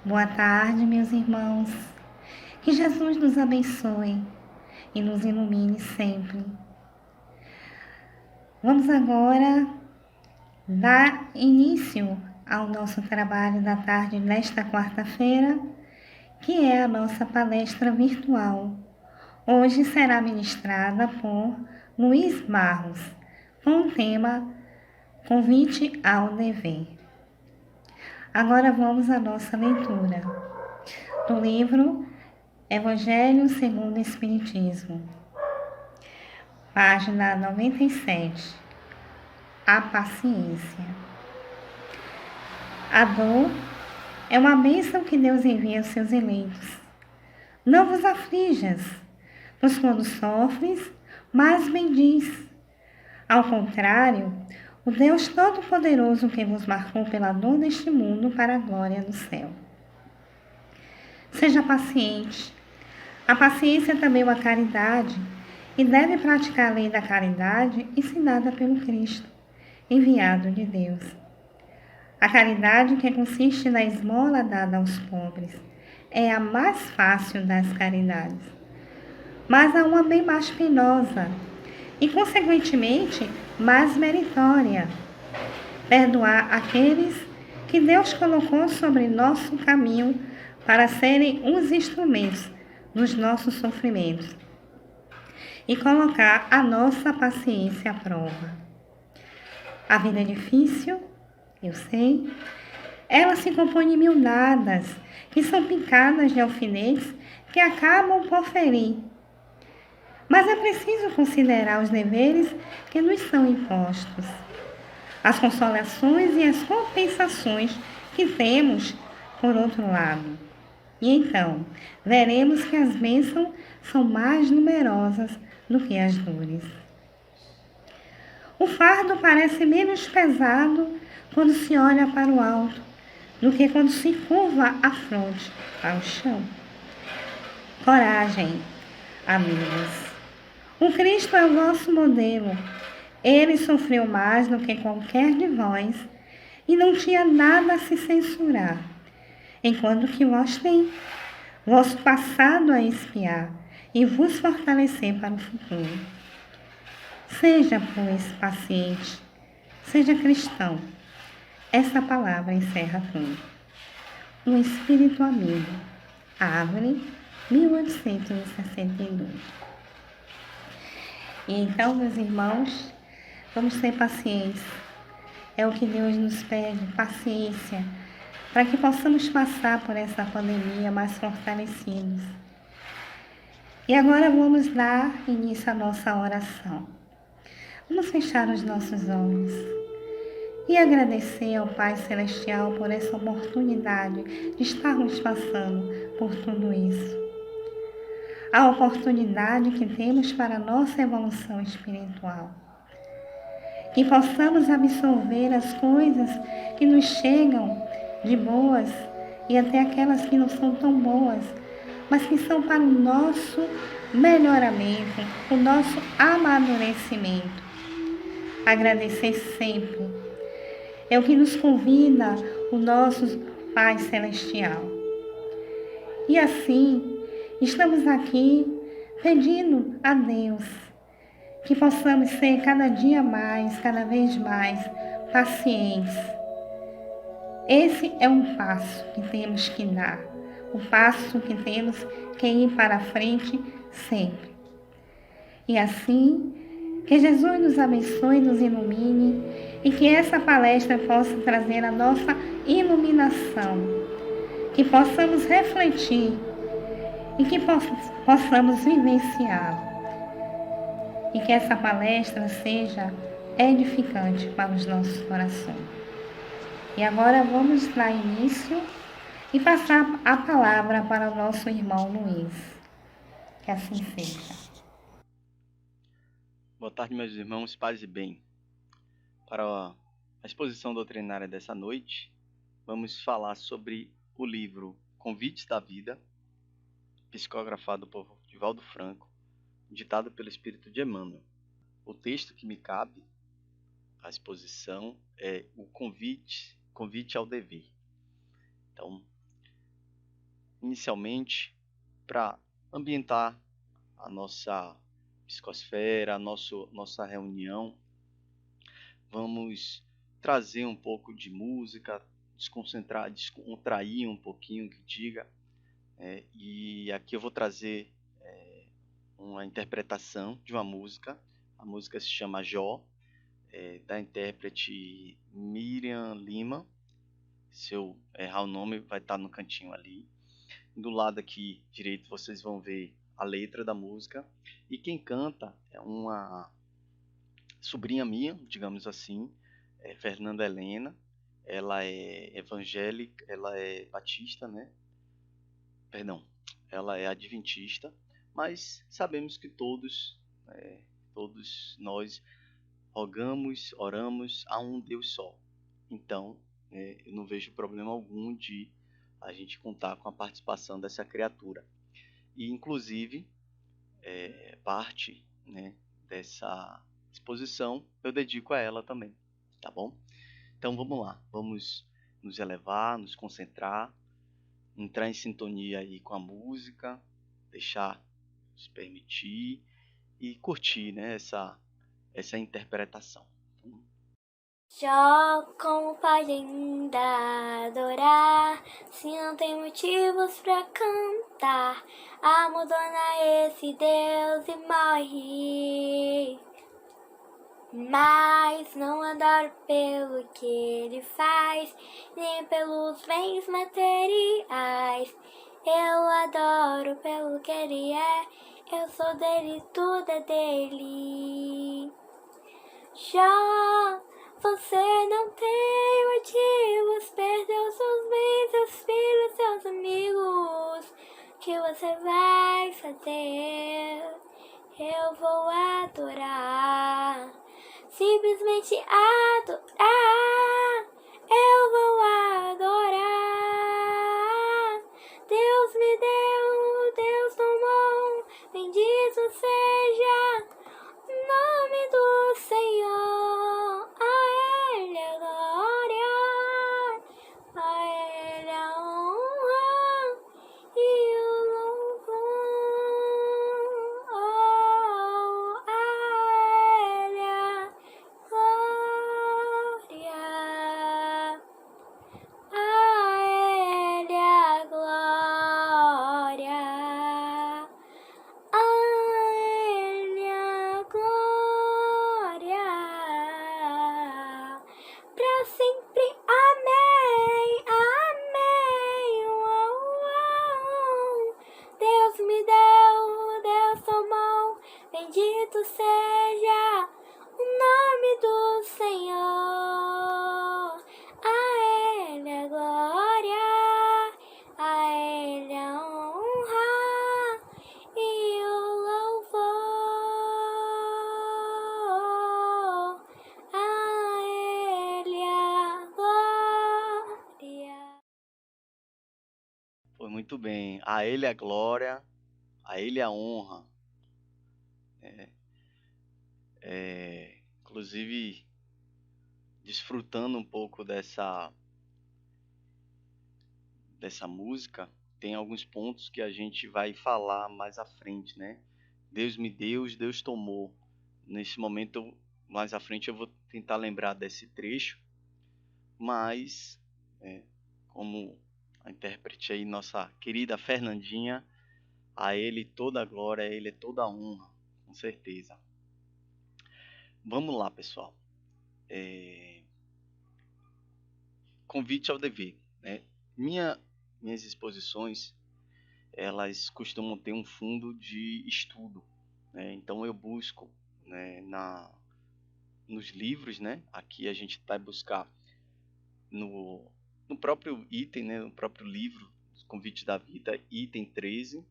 Boa tarde, meus irmãos. Que Jesus nos abençoe e nos ilumine sempre. Vamos agora dar início ao nosso trabalho da tarde desta quarta-feira, que é a nossa palestra virtual. Hoje será ministrada por Luiz Barros, com o tema Convite ao Dever. Agora vamos à nossa leitura do livro Evangelho segundo o Espiritismo, página 97. A paciência. A dor é uma bênção que Deus envia aos seus eleitos. Não vos aflijas, pois quando sofres, mais bendiz. Ao contrário, o Deus Todo-Poderoso que vos marcou pela dor deste mundo para a glória do céu. Seja paciente. A paciência é também uma caridade e deve praticar a lei da caridade ensinada pelo Cristo, enviado de Deus. A caridade, que consiste na esmola dada aos pobres, é a mais fácil das caridades, mas há uma bem mais penosa e, consequentemente, mais meritória: perdoar aqueles que Deus colocou sobre nosso caminho para serem os instrumentos dos nossos sofrimentos e colocar a nossa paciência à prova. A vida é difícil, eu sei. Ela se compõe de mildadas, que são picadas de alfinetes que acabam por ferir. Mas é preciso considerar os deveres que nos são impostos, as consolações e as compensações que temos por outro lado. E então, veremos que as bênçãos são mais numerosas do que as dores. O fardo parece menos pesado quando se olha para o alto do que quando se curva a fronte ao chão. Coragem, amigos. O Cristo é o nosso modelo. Ele sofreu mais do que qualquer de vós e não tinha nada a se censurar, enquanto que vós tem vosso passado a espiar e vos fortalecer para o futuro. Seja, pois, paciente, seja cristão. Essa palavra encerra tudo. Um Espírito Amigo, Árvore, 1862. E então, meus irmãos, vamos ter paciência. É o que Deus nos pede, paciência, para que possamos passar por essa pandemia mais fortalecidos. E agora vamos dar início à nossa oração. Vamos fechar os nossos olhos e agradecer ao Pai Celestial por essa oportunidade de estarmos passando por tudo isso. A oportunidade que temos para a nossa evolução espiritual. Que possamos absorver as coisas que nos chegam de boas e até aquelas que não são tão boas, mas que são para o nosso melhoramento, o nosso amadurecimento. Agradecer sempre é o que nos convida o nosso Pai Celestial. E assim, estamos aqui pedindo a Deus que possamos ser cada dia mais, cada vez mais pacientes. Esse é um passo que temos que dar, o passo que temos que ir para frente sempre. E assim, que Jesus nos abençoe, nos ilumine e que essa palestra possa trazer a nossa iluminação, que possamos refletir e que possamos vivenciar. E que essa palestra seja edificante para os nossos corações. E agora vamos dar início e passar a palavra para o nosso irmão Luiz. Que assim seja. Boa tarde, meus irmãos, paz e bem. Para a exposição doutrinária dessa noite, vamos falar sobre o livro Convites da Vida, psicografado por Divaldo Franco, ditado pelo Espírito de Emmanuel. O texto que me cabe à exposição é o convite ao dever. Então, inicialmente, para ambientar a nossa psicosfera, nossa reunião, vamos trazer um pouco de música, descontrair um pouquinho, que diga. E aqui eu vou trazer uma interpretação de uma música. A música se chama Jó, da intérprete Miriam Lima. Se eu errar o nome, vai estar no cantinho ali. Do lado aqui direito vocês vão ver a letra da música. E quem canta é uma sobrinha minha, digamos assim, Fernanda Helena. Ela é evangélica, ela é batista, né? Perdão, ela é adventista, mas sabemos que todos nós oramos a um Deus só. Então, eu não vejo problema algum de a gente contar com a participação dessa criatura. E, inclusive, parte, né, dessa exposição eu dedico a ela também, tá bom? Então vamos lá, vamos nos elevar, nos concentrar, entrar em sintonia aí com a música, deixar nos permitir e curtir, né, essa interpretação. Jó, como pode ainda adorar, se não tem motivos pra cantar? Abandona esse Deus e morre. Mas não adoro pelo que ele faz, nem pelos bens materiais. Eu adoro pelo que ele é, eu sou dele, tudo é dele. Jó, você não tem motivos, perdeu seus bens, seus filhos, seus amigos. O que você vai fazer? Eu vou adorar, simplesmente adorar. Eu vou adorar. Deus me deu, Deus tomou, bendito seja o nome do Senhor. A Ele a glória, a Ele a honra e o louvor. Oh, a Ele a glória, a Ele a glória, a Ele a glória, pra sempre. Amém, amém. Deus me deu, Deus tomou, bendito seja o nome do Senhor. A Ele a glória, a Ele a honra e o louvor. A Ele a glória. Foi muito bem. A Ele a glória, a Ele a honra. Inclusive, desfrutando um pouco dessa música, tem alguns pontos que a gente vai falar mais à frente, né? Deus me deu, Deus tomou. Nesse momento, mais à frente, eu vou tentar lembrar desse trecho, mas, como a intérprete aí, nossa querida Fernandinha, a Ele toda a glória, a Ele toda a honra, com certeza. Vamos lá, pessoal. Convite ao dever, né? Minhas exposições, elas costumam ter um fundo de estudo, né? Então eu busco, né, nos livros, né? Aqui a gente vai buscar no próprio item, né? No próprio livro, Convite da Vida, item 13,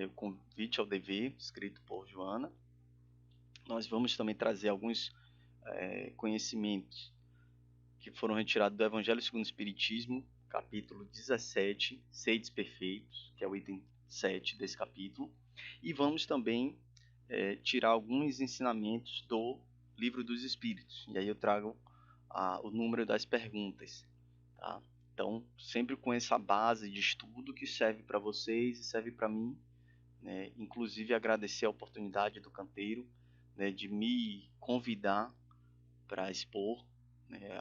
o Convite ao Dever, escrito por Joana. Nós vamos também trazer alguns conhecimentos que foram retirados do Evangelho segundo o Espiritismo, capítulo 17, Sedes Perfeitos, que é o item 7 desse capítulo. E vamos também tirar alguns ensinamentos do Livro dos Espíritos. E aí eu trago o número das perguntas. Tá? Então, sempre com essa base de estudo que serve para vocês e serve para mim, né? Inclusive agradecer a oportunidade do Canteiro, né, de me convidar para expor, né,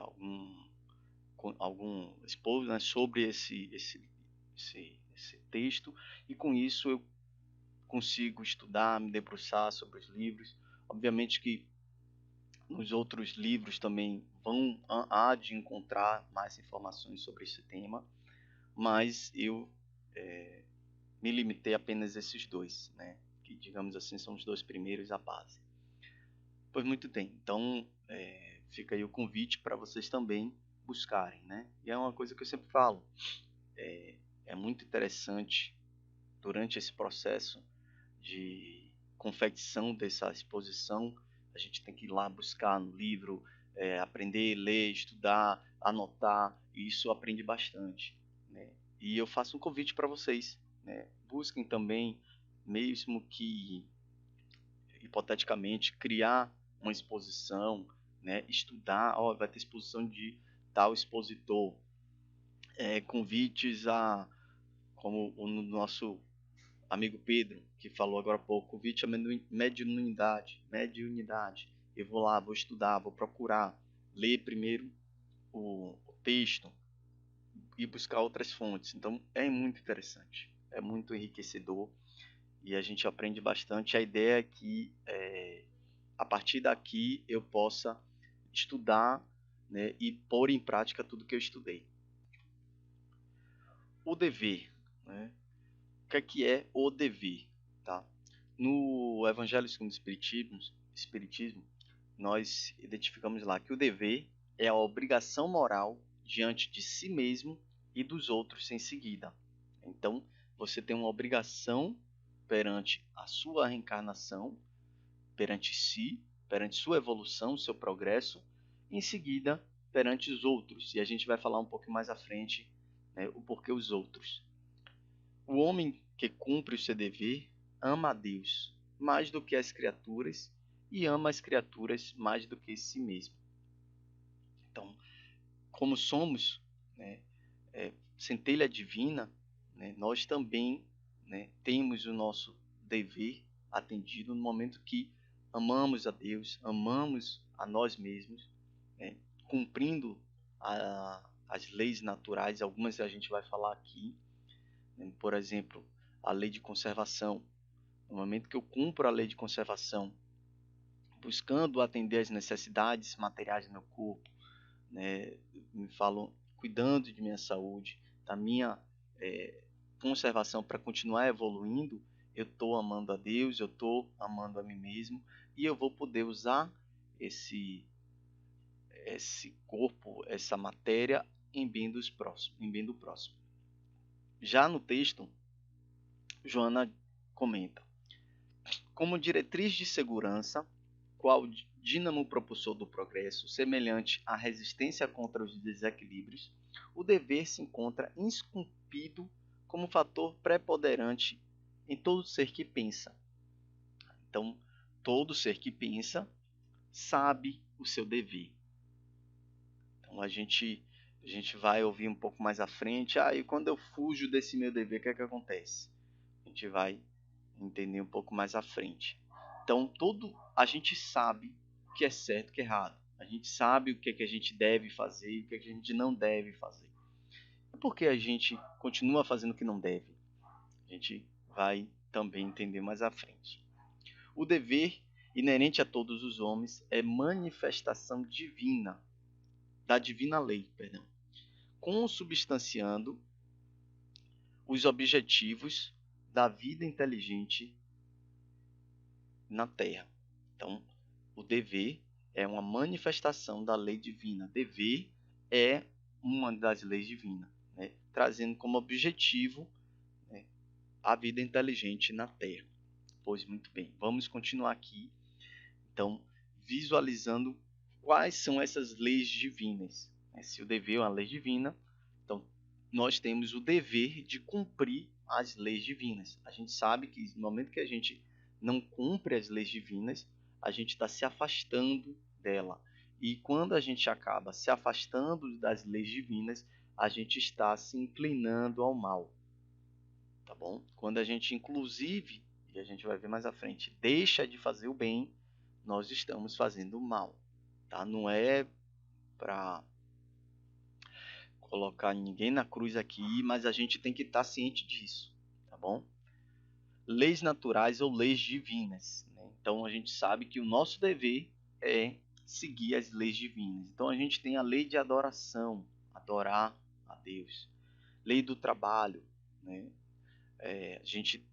algum expor, né, sobre esse texto, e com isso eu consigo estudar, me debruçar sobre os livros. Obviamente que nos outros livros também há de encontrar mais informações sobre esse tema, mas eu me limitei apenas a esses dois, né? Que, digamos assim, são os dois primeiros, a base. Pois muito bem, então fica aí o convite para vocês também buscarem, né? E é uma coisa que eu sempre falo, é muito interessante durante esse processo de confecção dessa exposição, a gente tem que ir lá buscar no livro, aprender, ler, estudar, anotar, e isso aprende bastante, né? E eu faço um convite para vocês, né? Busquem também, mesmo que hipoteticamente, criar uma exposição, né? Estudar, vai ter exposição de tal expositor, convites a, como o nosso amigo Pedro, que falou agora há pouco, convite a mediunidade. Eu vou lá, vou estudar, vou procurar, ler primeiro o texto e buscar outras fontes. Então é muito interessante, é muito enriquecedor e a gente aprende bastante. A ideia é que a partir daqui eu possa estudar, né, e pôr em prática tudo que eu estudei. O dever, né? O que é o dever? Tá? No Evangelho segundo o Espiritismo, nós identificamos lá que o dever é a obrigação moral diante de si mesmo e dos outros em seguida. Então, você tem uma obrigação perante a sua reencarnação, perante si, perante sua evolução, seu progresso, e em seguida perante os outros. E a gente vai falar um pouco mais à frente, né, o porquê os outros. O homem que cumpre o seu dever ama a Deus mais do que as criaturas e ama as criaturas mais do que si mesmo. Então, como somos, né, centelha divina, né, nós também, né, temos o nosso dever atendido no momento que amamos a Deus, amamos a nós mesmos, né, cumprindo as leis naturais. Algumas a gente vai falar aqui, né, por exemplo, a lei de conservação. No momento que eu cumpro a lei de conservação, buscando atender às necessidades materiais do meu corpo, né, me falam, cuidando de minha saúde, da minha conservação para continuar evoluindo, eu estou amando a Deus, eu estou amando a mim mesmo, e eu vou poder usar esse corpo, essa matéria em bem do próximo. Já no texto, Joana comenta: como diretriz de segurança, qual dínamo propulsor do progresso, semelhante à resistência contra os desequilíbrios, o dever se encontra esculpido como fator preponderante em todo ser que pensa. Então, todo ser que pensa sabe o seu dever. Então, a gente vai ouvir um pouco mais à frente, e quando eu fujo desse meu dever, o que é que acontece? A gente vai entender um pouco mais à frente. Então, a gente sabe o que é certo e o que é errado. A gente sabe o que é que a gente deve fazer e o que é que a gente não deve fazer. E por que a gente continua fazendo o que não deve? A gente vai também entender mais à frente. O dever inerente a todos os homens é manifestação divina, da divina lei, consubstanciando os objetivos da vida inteligente na Terra. Então, o dever é uma manifestação da lei divina. Dever é uma das leis divinas, né, trazendo como objetivo, né, a vida inteligente na Terra. Pois muito bem, vamos continuar aqui, então, visualizando quais são essas leis divinas. Se o dever é uma lei divina, então nós temos o dever de cumprir as leis divinas. A gente sabe que no momento que a gente não cumpre as leis divinas, a gente está se afastando dela. E quando a gente acaba se afastando das leis divinas, a gente está se inclinando ao mal, tá bom? Quando a gente, inclusive, e a gente vai ver mais à frente, deixa de fazer o bem, nós estamos fazendo o mal, tá? Não é para colocar ninguém na cruz aqui, mas a gente tem que estar ciente disso, tá bom? Leis naturais ou leis divinas, né? Então a gente sabe que o nosso dever é seguir as leis divinas. Então a gente tem a lei de adoração, adorar a Deus. Lei do trabalho, né? A gente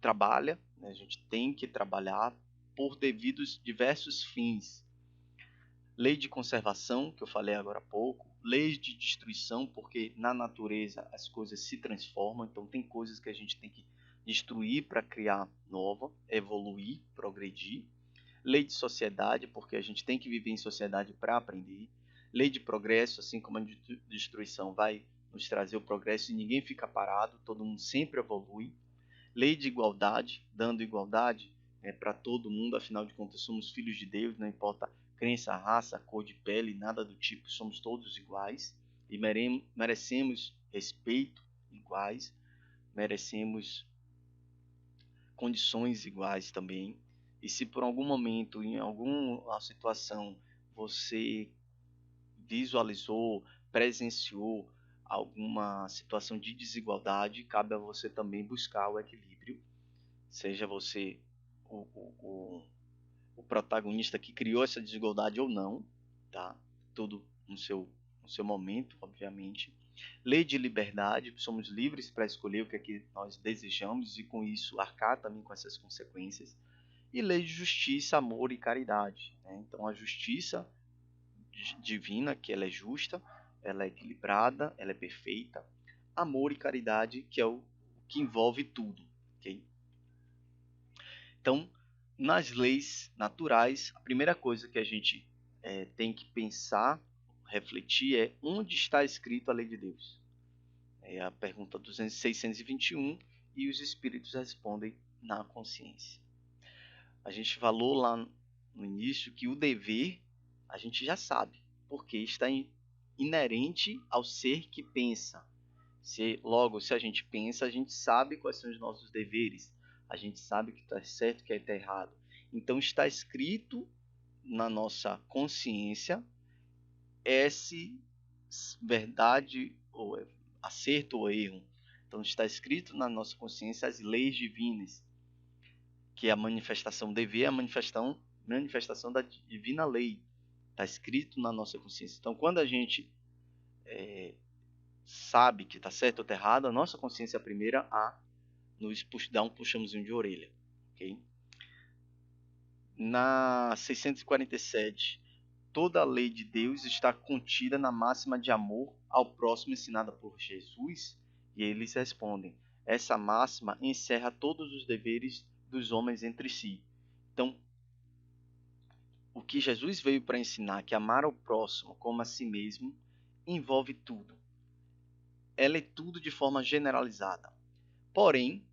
trabalha, né? A gente tem que trabalhar por devidos diversos fins. Lei de conservação, que eu falei agora há pouco. Leis de destruição, porque na natureza as coisas se transformam, então tem coisas que a gente tem que destruir para criar nova, evoluir, progredir. Lei de sociedade, porque a gente tem que viver em sociedade para aprender. Lei de progresso, assim como a destruição vai nos trazer o progresso e ninguém fica parado, todo mundo sempre evolui. Lei de igualdade, dando igualdade para todo mundo, afinal de contas somos filhos de Deus, não importa crença, raça, cor de pele, nada do tipo, somos todos iguais e merecemos respeito iguais, merecemos condições iguais também. E se por algum momento, em alguma situação, você visualizou, presenciou alguma situação de desigualdade, cabe a você também buscar o equilíbrio, seja você o protagonista que criou essa desigualdade ou não, tá? Tudo no seu momento, obviamente. Lei de liberdade, somos livres para escolher o que é que nós desejamos e com isso arcar também com essas consequências. E lei de justiça, amor e caridade, né? Então a justiça divina, que ela é justa, ela é equilibrada, ela é perfeita. Amor e caridade, que é o que envolve tudo, ok? Então, nas leis naturais, a primeira coisa que a gente tem que pensar, refletir é onde está escrito a lei de Deus. É a pergunta 621 e os espíritos respondem na consciência. A gente falou lá no início que o dever a gente já sabe, porque está inerente ao ser que pensa. Logo, se a gente pensa, a gente sabe quais são os nossos deveres. A gente sabe que está certo, que está errado. Então está escrito na nossa consciência esse verdade ou acerto ou erro. Então está escrito na nossa consciência as leis divinas, que é a manifestação dever, a manifestação da divina lei. Está escrito na nossa consciência. Então quando a gente sabe que está certo ou está errado, a nossa consciência é a primeira a nos dar um puxãozinho de orelha, ok? Na 647, toda a lei de Deus está contida na máxima de amor ao próximo ensinada por Jesus, e eles respondem: essa máxima encerra todos os deveres dos homens entre si. Então, o que Jesus veio para ensinar, que amar ao próximo como a si mesmo, envolve tudo. Ela é tudo de forma generalizada. Porém,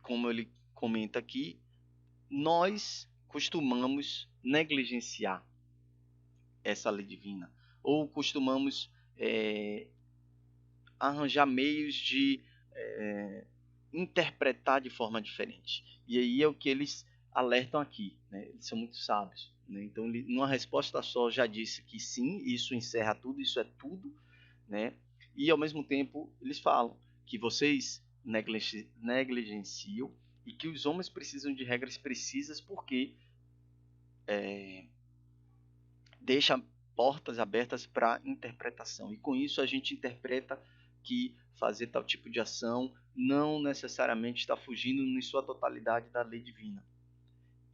como ele comenta aqui, nós costumamos negligenciar essa lei divina, ou costumamos arranjar meios de interpretar de forma diferente. E aí é o que eles alertam aqui, né? Eles são muito sábios, né? Então, numa resposta só já disse que sim, isso encerra tudo, isso é tudo, né? E ao mesmo tempo eles falam que vocês negligenciam e que os homens precisam de regras precisas porque deixa portas abertas para interpretação. E com isso a gente interpreta que fazer tal tipo de ação não necessariamente está fugindo em sua totalidade da lei divina.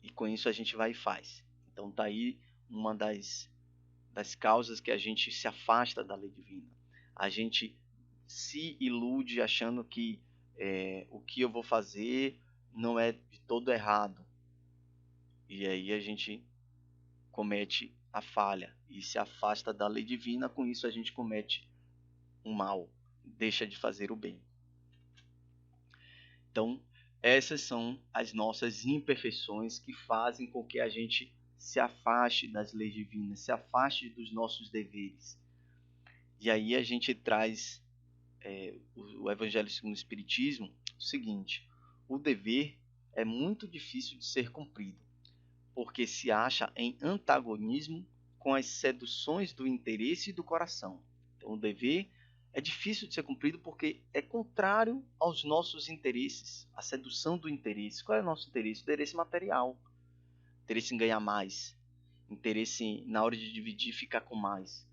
E com isso a gente vai e faz. Então está aí uma das causas que a gente se afasta da lei divina. A gente se ilude achando que o que eu vou fazer não é de todo errado. E aí a gente comete a falha e se afasta da lei divina. Com isso a gente comete um mal, deixa de fazer o bem. Então, essas são as nossas imperfeições que fazem com que a gente se afaste das leis divinas, se afaste dos nossos deveres. E aí a gente traz o Evangelho segundo o Espiritismo, o seguinte: o dever é muito difícil de ser cumprido, porque se acha em antagonismo com as seduções do interesse e do coração. Então, o dever é difícil de ser cumprido porque é contrário aos nossos interesses, a sedução do interesse. Qual é o nosso interesse? O interesse material, interesse em ganhar mais, interesse na hora de dividir ficar com mais,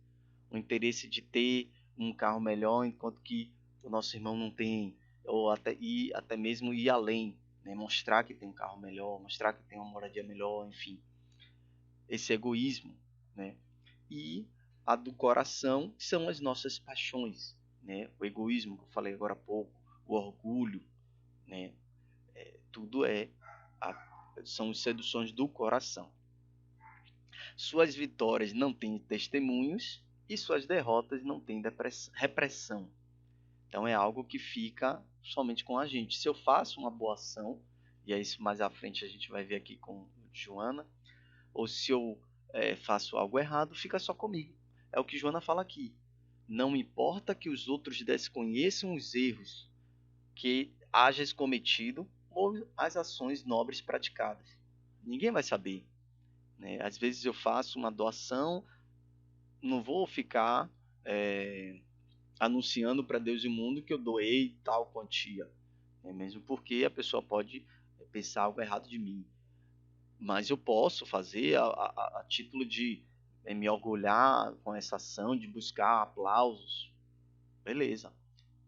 o interesse de ter um carro melhor enquanto que o nosso irmão não tem, ou até mesmo ir além, né? Mostrar que tem um carro melhor, mostrar que tem uma moradia melhor, enfim, esse egoísmo, né? E a do coração são as nossas paixões, né? O egoísmo que eu falei agora há pouco, o orgulho, né? Tudo são seduções do coração. Suas vitórias não têm testemunhos e suas derrotas não têm repressão. Então é algo que fica somente com a gente. Se eu faço uma boa ação, e é isso mais à frente a gente vai ver aqui com Joana, ou se eu faço algo errado, fica só comigo. É o que Joana fala aqui. Não importa que os outros desconheçam os erros que hajas cometido ou as ações nobres praticadas. Ninguém vai saber, né? Às vezes eu faço uma doação, não vou ficar anunciando para Deus e o mundo que eu doei tal quantia, né? Mesmo porque a pessoa pode pensar algo errado de mim. Mas eu posso fazer a título de me orgulhar com essa ação, de buscar aplausos, beleza.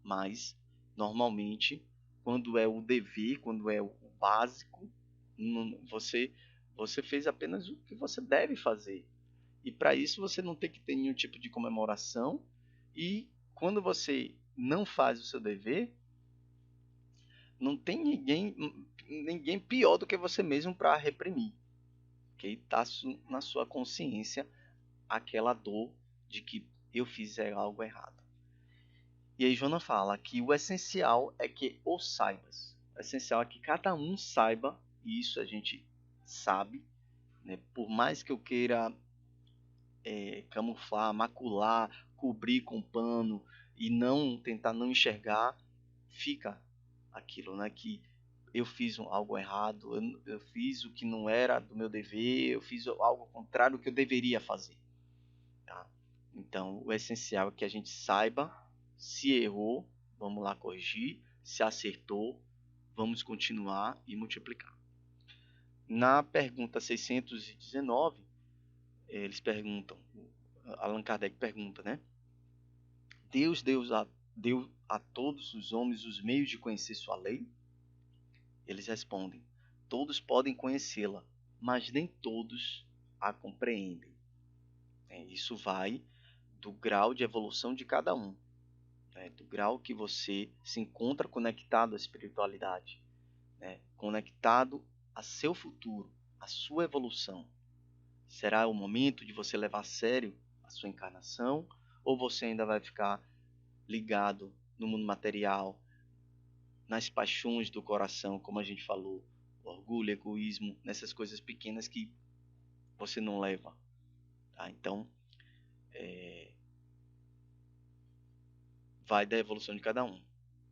Mas, normalmente, quando é o dever, quando é o básico, você fez apenas o que você deve fazer. E para isso você não tem que ter nenhum tipo de comemoração. E quando você não faz o seu dever, não tem ninguém pior do que você mesmo para reprimir. Okay? Está na sua consciência aquela dor de que eu fiz algo errado. E aí Joana fala que o essencial é que o saibas. O essencial é que cada um saiba, e isso a gente sabe, né? Por mais que eu queira camuflar, macular, cobrir com pano e não tentar não enxergar, fica aquilo, né? Que eu fiz algo errado, eu fiz o que não era do meu dever, eu fiz algo contrário do que eu deveria fazer. Tá? Então, o essencial é que a gente saiba, se errou, vamos lá corrigir, se acertou, vamos continuar e multiplicar. Na pergunta 619, eles perguntam, Allan Kardec pergunta, né? Deus deu a todos os homens os meios de conhecer sua lei? Eles respondem, todos podem conhecê-la, mas nem todos a compreendem. Isso vai do grau de evolução de cada um, né? Do grau que você se encontra conectado à espiritualidade, né? Conectado a seu futuro, a sua evolução. Será o momento de você levar a sério a sua encarnação ou você ainda vai ficar ligado no mundo material, nas paixões do coração, como a gente falou, orgulho, egoísmo, nessas coisas pequenas que você não leva. Tá? Então, vai da evolução de cada um.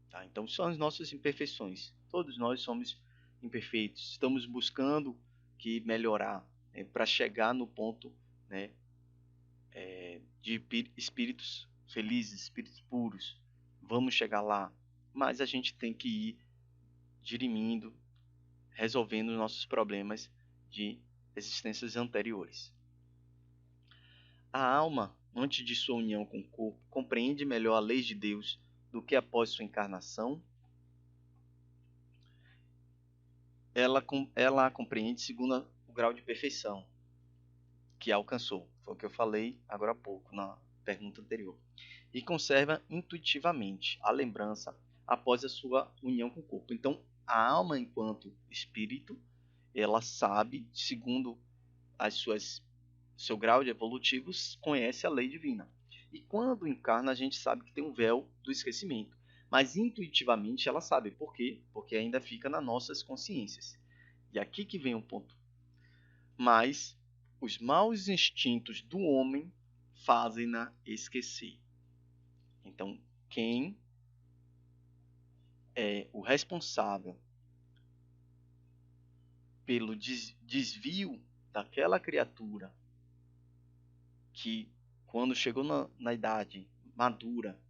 Tá? Então, são as nossas imperfeições. Todos nós somos imperfeitos. Estamos buscando melhorar, né, para chegar no ponto, né, de espíritos felizes, espíritos puros. Vamos chegar lá. Mas a gente tem que ir dirimindo, resolvendo os nossos problemas de existências anteriores. A alma, antes de sua união com o corpo, compreende melhor a lei de Deus do que após sua encarnação. Ela a compreende segundo o grau de perfeição que alcançou. Foi o que eu falei agora há pouco, na pergunta anterior. E conserva intuitivamente a lembrança após a sua união com o corpo. Então, a alma, enquanto espírito, ela sabe, segundo seu grau de evolutivos, conhece a lei divina. E quando encarna, a gente sabe que tem um véu do esquecimento. Mas intuitivamente ela sabe. Por quê? Porque ainda fica nas nossas consciências. E aqui que vem um ponto. Mas os maus instintos do homem fazem-na esquecer. Então, quem é o responsável pelo desvio daquela criatura que, quando chegou na idade madura,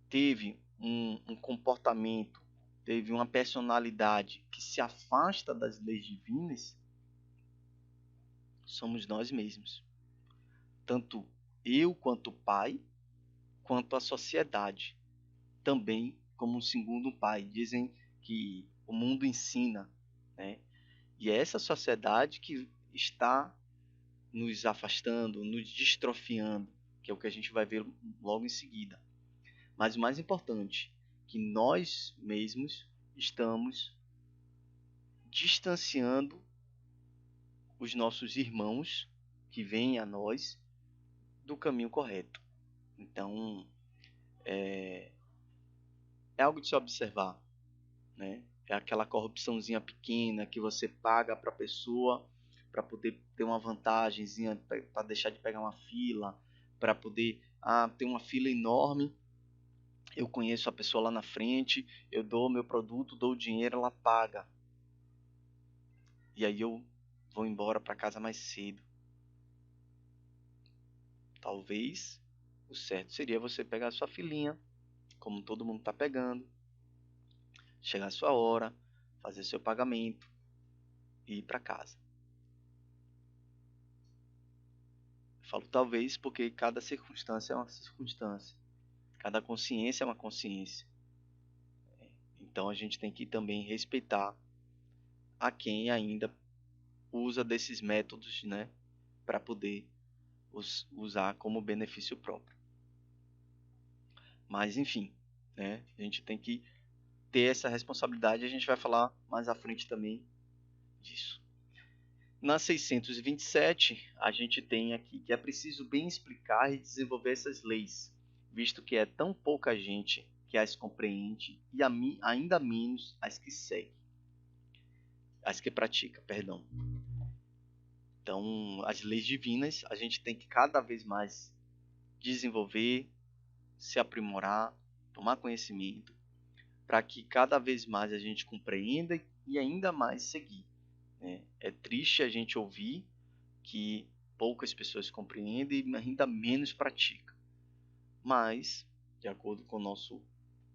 teve um comportamento, teve uma personalidade que se afasta das leis divinas, somos nós mesmos. Tanto eu, quanto pai, quanto a sociedade. Também como um segundo pai. Dizem que o mundo ensina, né? E é essa sociedade que está nos afastando, nos distrofiando, que é o que a gente vai ver logo em seguida. Mas o mais importante, que nós mesmos estamos distanciando os nossos irmãos que vêm a nós do caminho correto. Então, é algo de se observar, né? É aquela corrupçãozinha pequena que você paga para a pessoa para poder ter uma vantagemzinha, para deixar de pegar uma fila, para poder ter uma fila enorme. Eu conheço a pessoa lá na frente, eu dou meu produto, dou o dinheiro, ela paga. E aí eu vou embora para casa mais cedo. Talvez o certo seria você pegar a sua filinha, como todo mundo está pegando, chegar a sua hora, fazer seu pagamento e ir para casa. Falo talvez porque cada circunstância é uma circunstância, cada consciência é uma consciência. Então a gente tem que também respeitar a quem ainda usa desses métodos, né, para poder usar como benefício próprio. Mas enfim, né, a gente tem que ter essa responsabilidade, e a gente vai falar mais à frente também disso. Na 627, a gente tem aqui que é preciso bem explicar e desenvolver essas leis, visto que é tão pouca gente que as compreende e ainda menos as que segue, as que pratica, perdão. Então, as leis divinas a gente tem que cada vez mais desenvolver, se aprimorar, tomar conhecimento, para que cada vez mais a gente compreenda e ainda mais seguir. É triste a gente ouvir que poucas pessoas compreendem e ainda menos praticam. Mas, de acordo com o nosso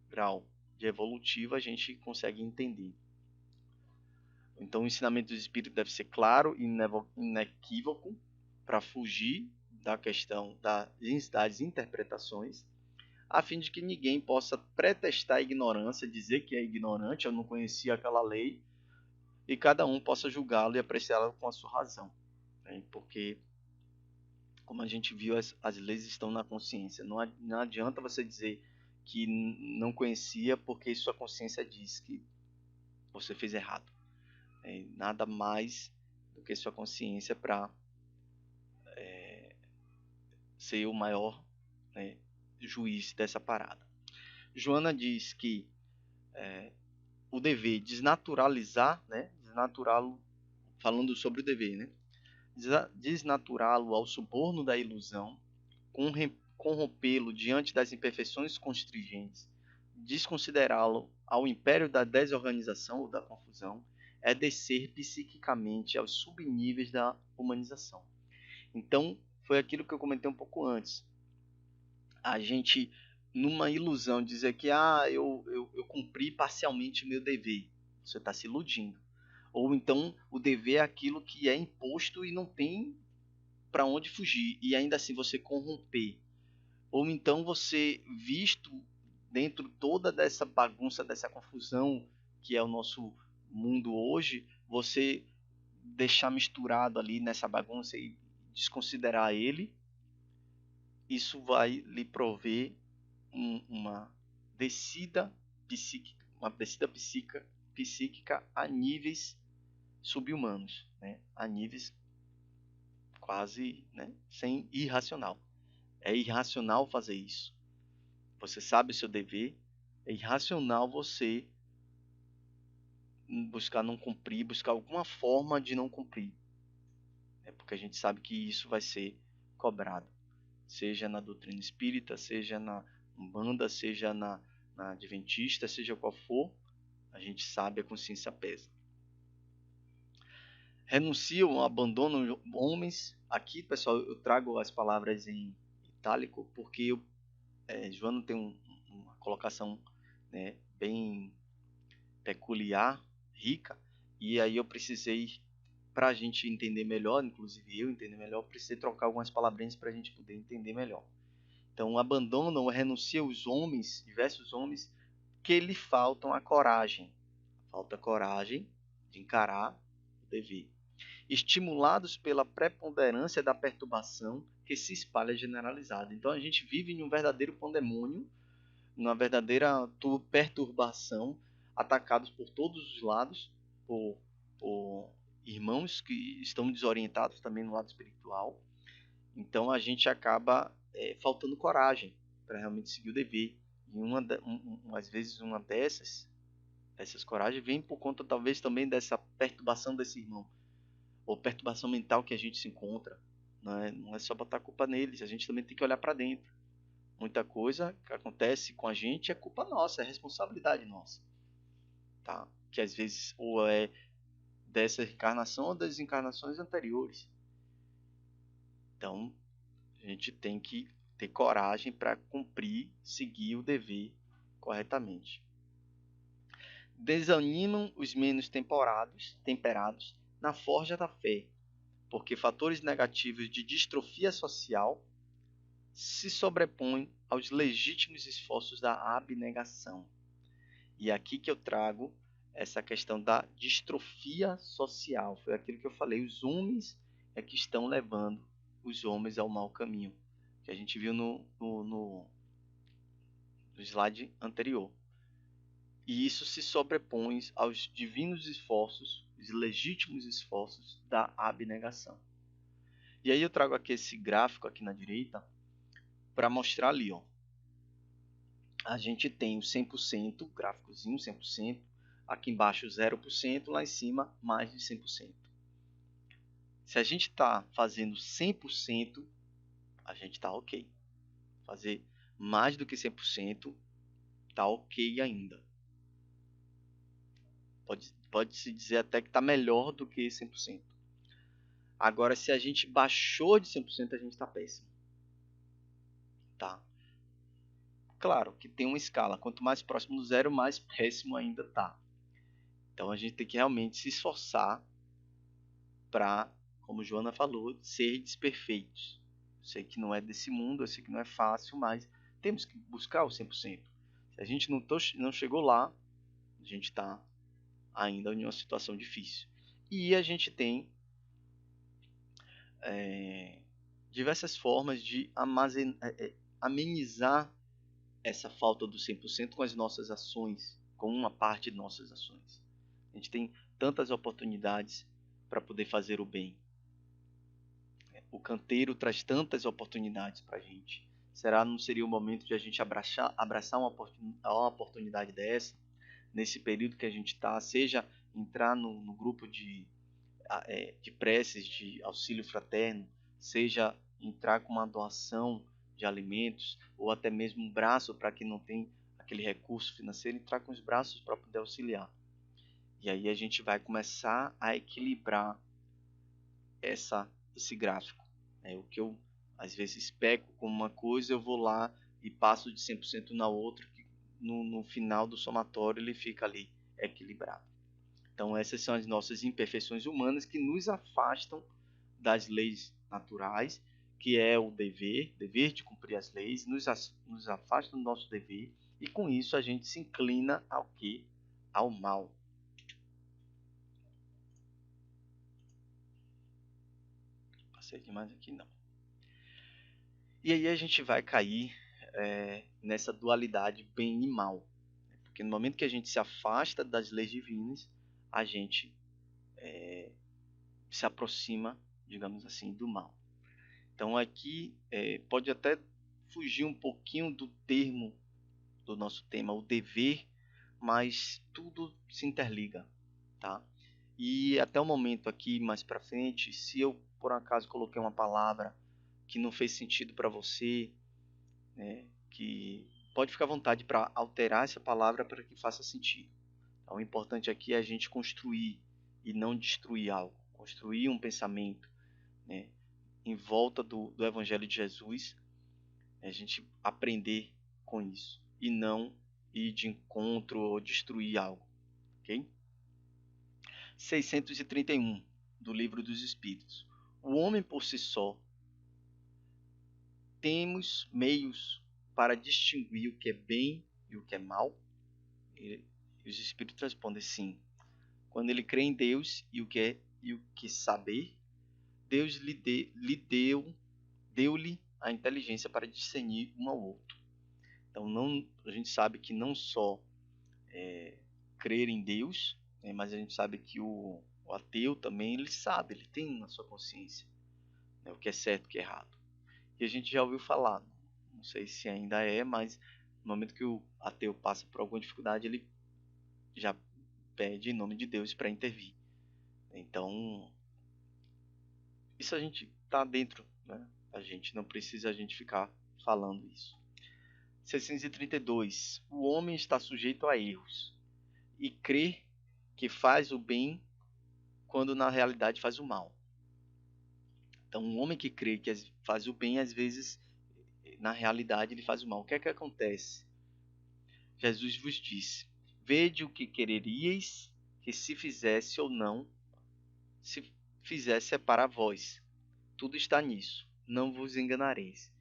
grau de evolutivo, a gente consegue entender. Então, o ensinamento do Espírito deve ser claro e inequívoco para fugir da questão das interpretações, a fim de que ninguém possa pretextar a ignorância, dizer que é ignorante, eu não conhecia aquela lei, e cada um possa julgá-lo e apreciá-lo com a sua razão. Porque, como a gente viu, as leis estão na consciência. Não adianta você dizer que não conhecia porque sua consciência diz que você fez errado. Nada mais do que sua consciência para ser o maior, né, juiz dessa parada. Joana diz que o dever desnaturalizar, né, desnaturá-lo, falando sobre o dever, né, desnaturá-lo ao suborno da ilusão, corrompê-lo diante das imperfeições constringentes, desconsiderá-lo ao império da desorganização ou da confusão, é descer psiquicamente aos subníveis da humanização. Então, foi aquilo que eu comentei um pouco antes. A gente, numa ilusão, dizer que eu cumpri parcialmente o meu dever. Você está se iludindo. Ou então, o dever é aquilo que é imposto e não tem para onde fugir. E ainda assim você corromper. Ou então você, visto dentro toda dessa bagunça, dessa confusão que é o nosso mundo hoje, você deixar misturado ali nessa bagunça e desconsiderar ele, isso vai lhe prover uma descida psíquica a níveis subhumanos, né? A níveis quase, né, sem irracional. É irracional fazer isso. Você sabe o seu dever, é irracional você buscar não cumprir, buscar alguma forma de não cumprir. Porque a gente sabe que isso vai ser cobrado. seja na doutrina espírita, seja na Umbanda, seja na Adventista, seja qual for, a gente sabe, a consciência pesa. Renunciam, abandonam homens. Aqui, pessoal, eu trago as palavras em itálico porque Joana tem uma colocação, né, bem peculiar, rica, e aí eu precisei, para a gente entender melhor, inclusive eu entender melhor, precisei trocar algumas palavrinhas para a gente poder entender melhor. Então, abandonam ou renunciam os homens, diversos homens, que lhe faltam a coragem. Falta coragem de encarar o dever. Estimulados pela preponderância da perturbação que se espalha generalizada. Então, a gente vive em um verdadeiro pandemônio, numa verdadeira perturbação, atacados por todos os lados, por irmãos que estão desorientados também no lado espiritual. Então a gente acaba faltando coragem para realmente seguir o dever. E às vezes uma essas coragens vem por conta talvez também dessa perturbação desse irmão, ou perturbação mental que a gente se encontra. Não é só botar a culpa neles, a gente também tem que olhar para dentro. Muita coisa que acontece com a gente é culpa nossa, é responsabilidade nossa. Tá? Que às vezes ou é dessa encarnação ou das encarnações anteriores. Então, a gente tem que ter coragem para cumprir, seguir o dever corretamente. Desanimam os menos temperados na forja da fé, porque fatores negativos de distrofia social se sobrepõem aos legítimos esforços da abnegação. E aqui que eu trago essa questão da distrofia social. Foi aquilo que eu falei, os homens é que estão levando os homens ao mau caminho, que a gente viu no slide anterior. E isso se sobrepõe aos divinos esforços, os legítimos esforços da abnegação. E aí eu trago aqui esse gráfico aqui na direita para mostrar ali, ó. A gente tem o 100%, gráficozinho 100%, aqui embaixo 0%, lá em cima mais de 100%. Se a gente está fazendo 100%, a gente está ok. Fazer mais do que 100%, está ok ainda. Pode-se dizer até que está melhor do que 100%. Agora, se a gente baixou de 100%, a gente está péssimo. Tá? Claro que tem uma escala. Quanto mais próximo do zero, mais péssimo ainda está. Então, a gente tem que realmente se esforçar para, como Joana falou, ser desperfeitos. Eu sei que não é desse mundo, eu sei que não é fácil, mas temos que buscar o 100%. Se a gente não chegou lá, a gente está ainda em uma situação difícil. E a gente tem diversas formas de amenizar essa falta do 100% com as nossas ações, com uma parte de nossas ações. A gente tem tantas oportunidades para poder fazer o bem. O canteiro traz tantas oportunidades para a gente. Não seria o momento de a gente abraçar uma oportunidade dessa, nesse período que a gente está, seja entrar no grupo de preces de auxílio fraterno, seja entrar com uma doação de alimentos, ou até mesmo um braço para quem não tem aquele recurso financeiro, entrar com os braços para poder auxiliar. E aí a gente vai começar a equilibrar esse gráfico. O que eu às vezes peco com uma coisa, eu vou lá e passo de 100% na outra, que no final do somatório ele fica ali equilibrado. Então essas são as nossas imperfeições humanas que nos afastam das leis naturais, que é o dever de cumprir as leis, nos afasta do nosso dever, e com isso a gente se inclina ao quê? Ao mal. Passei demais aqui, não. E aí a gente vai cair nessa dualidade bem e mal. Porque no momento que a gente se afasta das leis divinas, a gente se aproxima, digamos assim, do mal. Então aqui pode até fugir um pouquinho do termo do nosso tema, o dever, mas tudo se interliga, tá? E até o momento aqui, mais para frente, se eu por acaso coloquei uma palavra que não fez sentido para você, né, que pode ficar à vontade para alterar essa palavra para que faça sentido. Então, o importante aqui é a gente construir e não destruir algo, construir um pensamento, né, em volta do Evangelho de Jesus, a gente aprender com isso e não ir de encontro ou destruir algo, ok? 631 do Livro dos Espíritos. O homem por si só, temos meios para distinguir o que é bem e o que é mal? E os Espíritos respondem sim. Quando ele crê em Deus e o que saber, Deus deu-lhe a inteligência para discernir um ao outro. Então a gente sabe que não só crer em Deus, né, mas a gente sabe que o ateu também ele sabe, ele tem na sua consciência, né, o que é certo e o que é errado. E a gente já ouviu falar, não sei se ainda é, mas no momento que o ateu passa por alguma dificuldade, ele já pede em nome de Deus para intervir. Então, isso a gente está dentro, né? A gente não precisa a gente ficar falando isso. 632. O homem está sujeito a erros e crê que faz o bem quando na realidade faz o mal. Então, um homem que crê que faz o bem, às vezes, na realidade, ele faz o mal. O que é que acontece? Jesus vos disse: vede o que quereríeis que se fizesse ou não, se fizesse é para vós. Tudo está nisso. Não vos enganareis.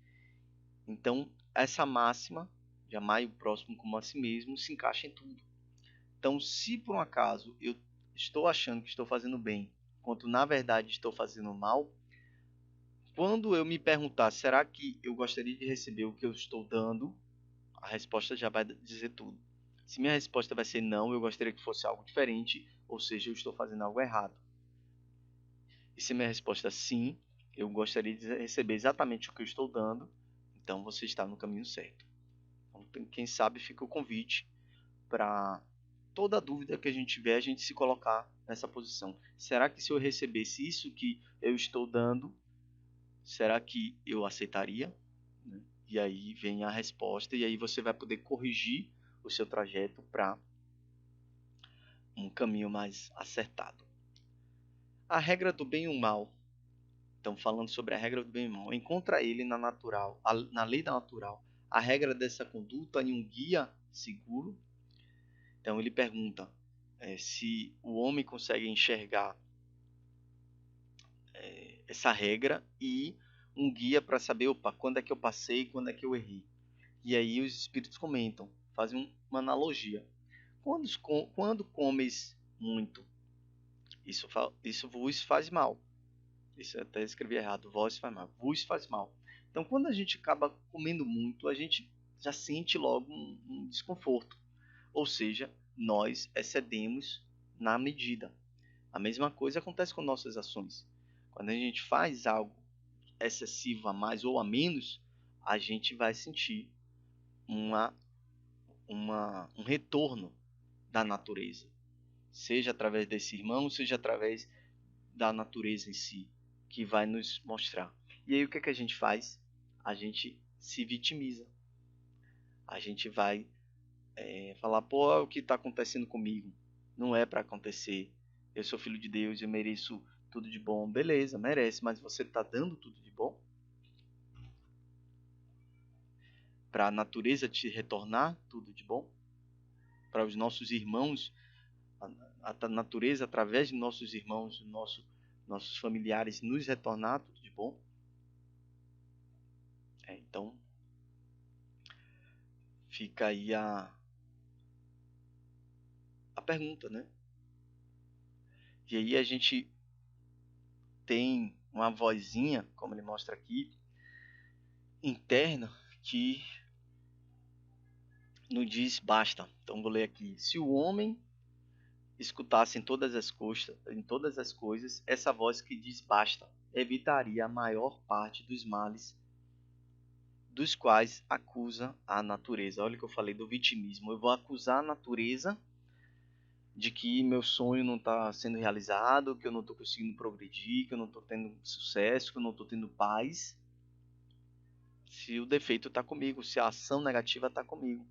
Então, essa máxima, de amai o próximo como a si mesmo, se encaixa em tudo. Então, se por um acaso eu estou achando que estou fazendo bem, enquanto na verdade estou fazendo mal, quando eu me perguntar, será que eu gostaria de receber o que eu estou dando? A resposta já vai dizer tudo. Se minha resposta vai ser não, eu gostaria que fosse algo diferente, ou seja, eu estou fazendo algo errado. E se minha resposta é sim, eu gostaria de receber exatamente o que eu estou dando, então você está no caminho certo. Então, quem sabe fica o convite para toda dúvida que a gente tiver, a gente se colocar nessa posição. Será que se eu recebesse isso que eu estou dando, será que eu aceitaria? E aí vem a resposta, e aí você vai poder corrigir o seu trajeto para um caminho mais acertado. A regra do bem e o mal. Então, falando sobre a regra do bem e mal, encontra ele na lei da natural, a regra dessa conduta em um guia seguro. Então, ele pergunta se o homem consegue enxergar essa regra e um guia para saber, opa, quando é que eu passei, quando é que eu errei. E aí os espíritos comentam, fazem uma analogia. Quando comes muito, isso vos faz mal. Isso eu até escrevi errado, vos faz mal, vos faz mal. Então, quando a gente acaba comendo muito, a gente já sente logo um desconforto. Ou seja, nós excedemos na medida. A mesma coisa acontece com nossas ações. Quando a gente faz algo excessivo a mais ou a menos, a gente vai sentir um retorno da natureza. Seja através desse irmão, seja através da natureza em si, que vai nos mostrar. E aí o que é que a gente faz? A gente se vitimiza. A gente vai falar, pô, o que está acontecendo comigo? Não é para acontecer. Eu sou filho de Deus, eu mereço tudo de bom. Beleza, merece, mas você está dando tudo de bom? Para a natureza te retornar tudo de bom? Para os nossos irmãos, a natureza, através de nossos irmãos, nossos familiares, nos retornar tudo de bom? Então, fica aí a pergunta, né? E aí a gente tem uma vozinha, como ele mostra aqui, interna, que nos diz basta. Então vou ler aqui. Se o homem escutasse em todas as coisas, essa voz que diz basta, evitaria a maior parte dos males dos quais acusa a natureza. Olha o que eu falei do vitimismo. Eu vou acusar a natureza de que meu sonho não está sendo realizado, que eu não estou conseguindo progredir, que eu não estou tendo sucesso, que eu não estou tendo paz. se o defeito está comigo, se a ação negativa está comigo.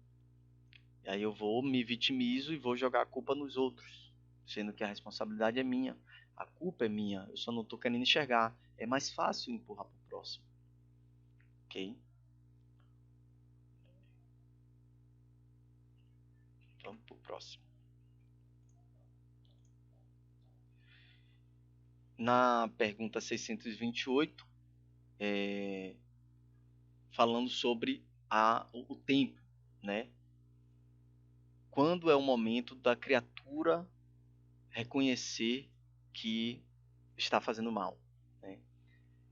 E aí eu vou, me vitimizo e vou jogar a culpa nos outros, sendo que a responsabilidade é minha, a culpa é minha, eu só não estou querendo enxergar. É mais fácil empurrar para o próximo. Ok? Vamos para o próximo. Na pergunta 628, falando sobre o tempo, né? Quando é o momento da criatura reconhecer que está fazendo mal, né?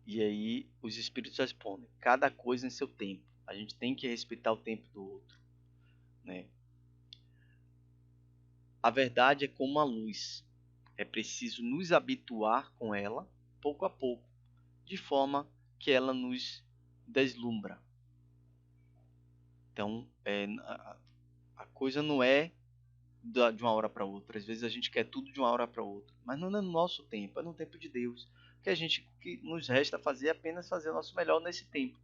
E aí os espíritos respondem: cada coisa em seu tempo. A gente tem que respeitar o tempo do outro, né? A verdade é como a luz. É preciso nos habituar com ela pouco a pouco, de forma que ela nos deslumbra. Então, a coisa não é de uma hora para outra. Às vezes a gente quer tudo de uma hora para outra, mas não é no nosso tempo, é no tempo de Deus. Que nos resta fazer é apenas fazer o nosso melhor nesse tempo.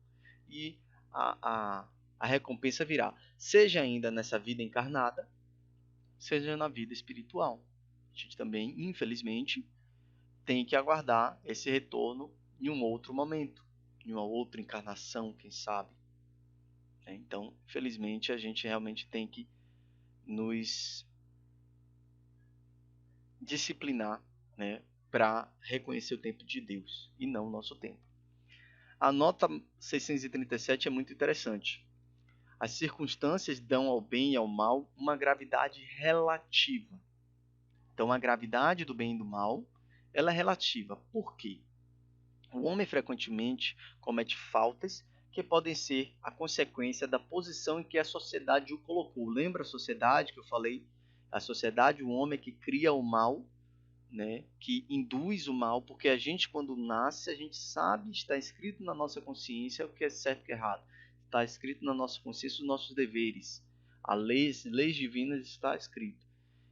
E a recompensa virá, seja ainda nessa vida encarnada, seja na vida espiritual. A gente também, infelizmente, tem que aguardar esse retorno em um outro momento, em uma outra encarnação, quem sabe. Então, infelizmente, a gente realmente tem que nos disciplinar, né, para reconhecer o tempo de Deus e não o nosso tempo. A nota 637 é muito interessante. As circunstâncias dão ao bem e ao mal uma gravidade relativa. Então, a gravidade do bem e do mal, ela é relativa. Por quê? O homem frequentemente comete faltas que podem ser a consequência da posição em que a sociedade o colocou. Lembra a sociedade que eu falei? A sociedade, o homem que cria o mal, né, que induz o mal, porque a gente, quando nasce, a gente sabe, está escrito na nossa consciência o que é certo e o que é errado. Está escrito na nossa consciência os nossos deveres. As leis divinas está escrito.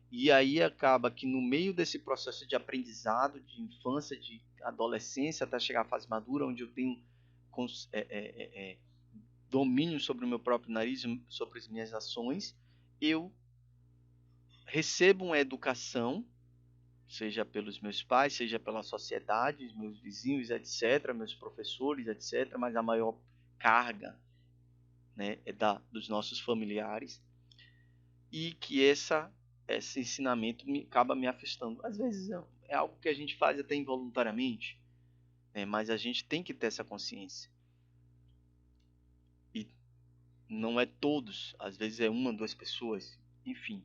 E aí acaba que no meio desse processo de aprendizado, de infância, de adolescência, até chegar à fase madura, onde eu tenho domínio sobre o meu próprio nariz, sobre as minhas ações, eu recebo uma educação, seja pelos meus pais, seja pela sociedade, meus vizinhos, etc., meus professores, etc., mas a maior carga, né, é dos nossos familiares, e que esse ensinamento acaba me afastando. Às vezes é algo que a gente faz até involuntariamente, né, mas a gente tem que ter essa consciência. E não é todos, às vezes é uma, duas pessoas, enfim.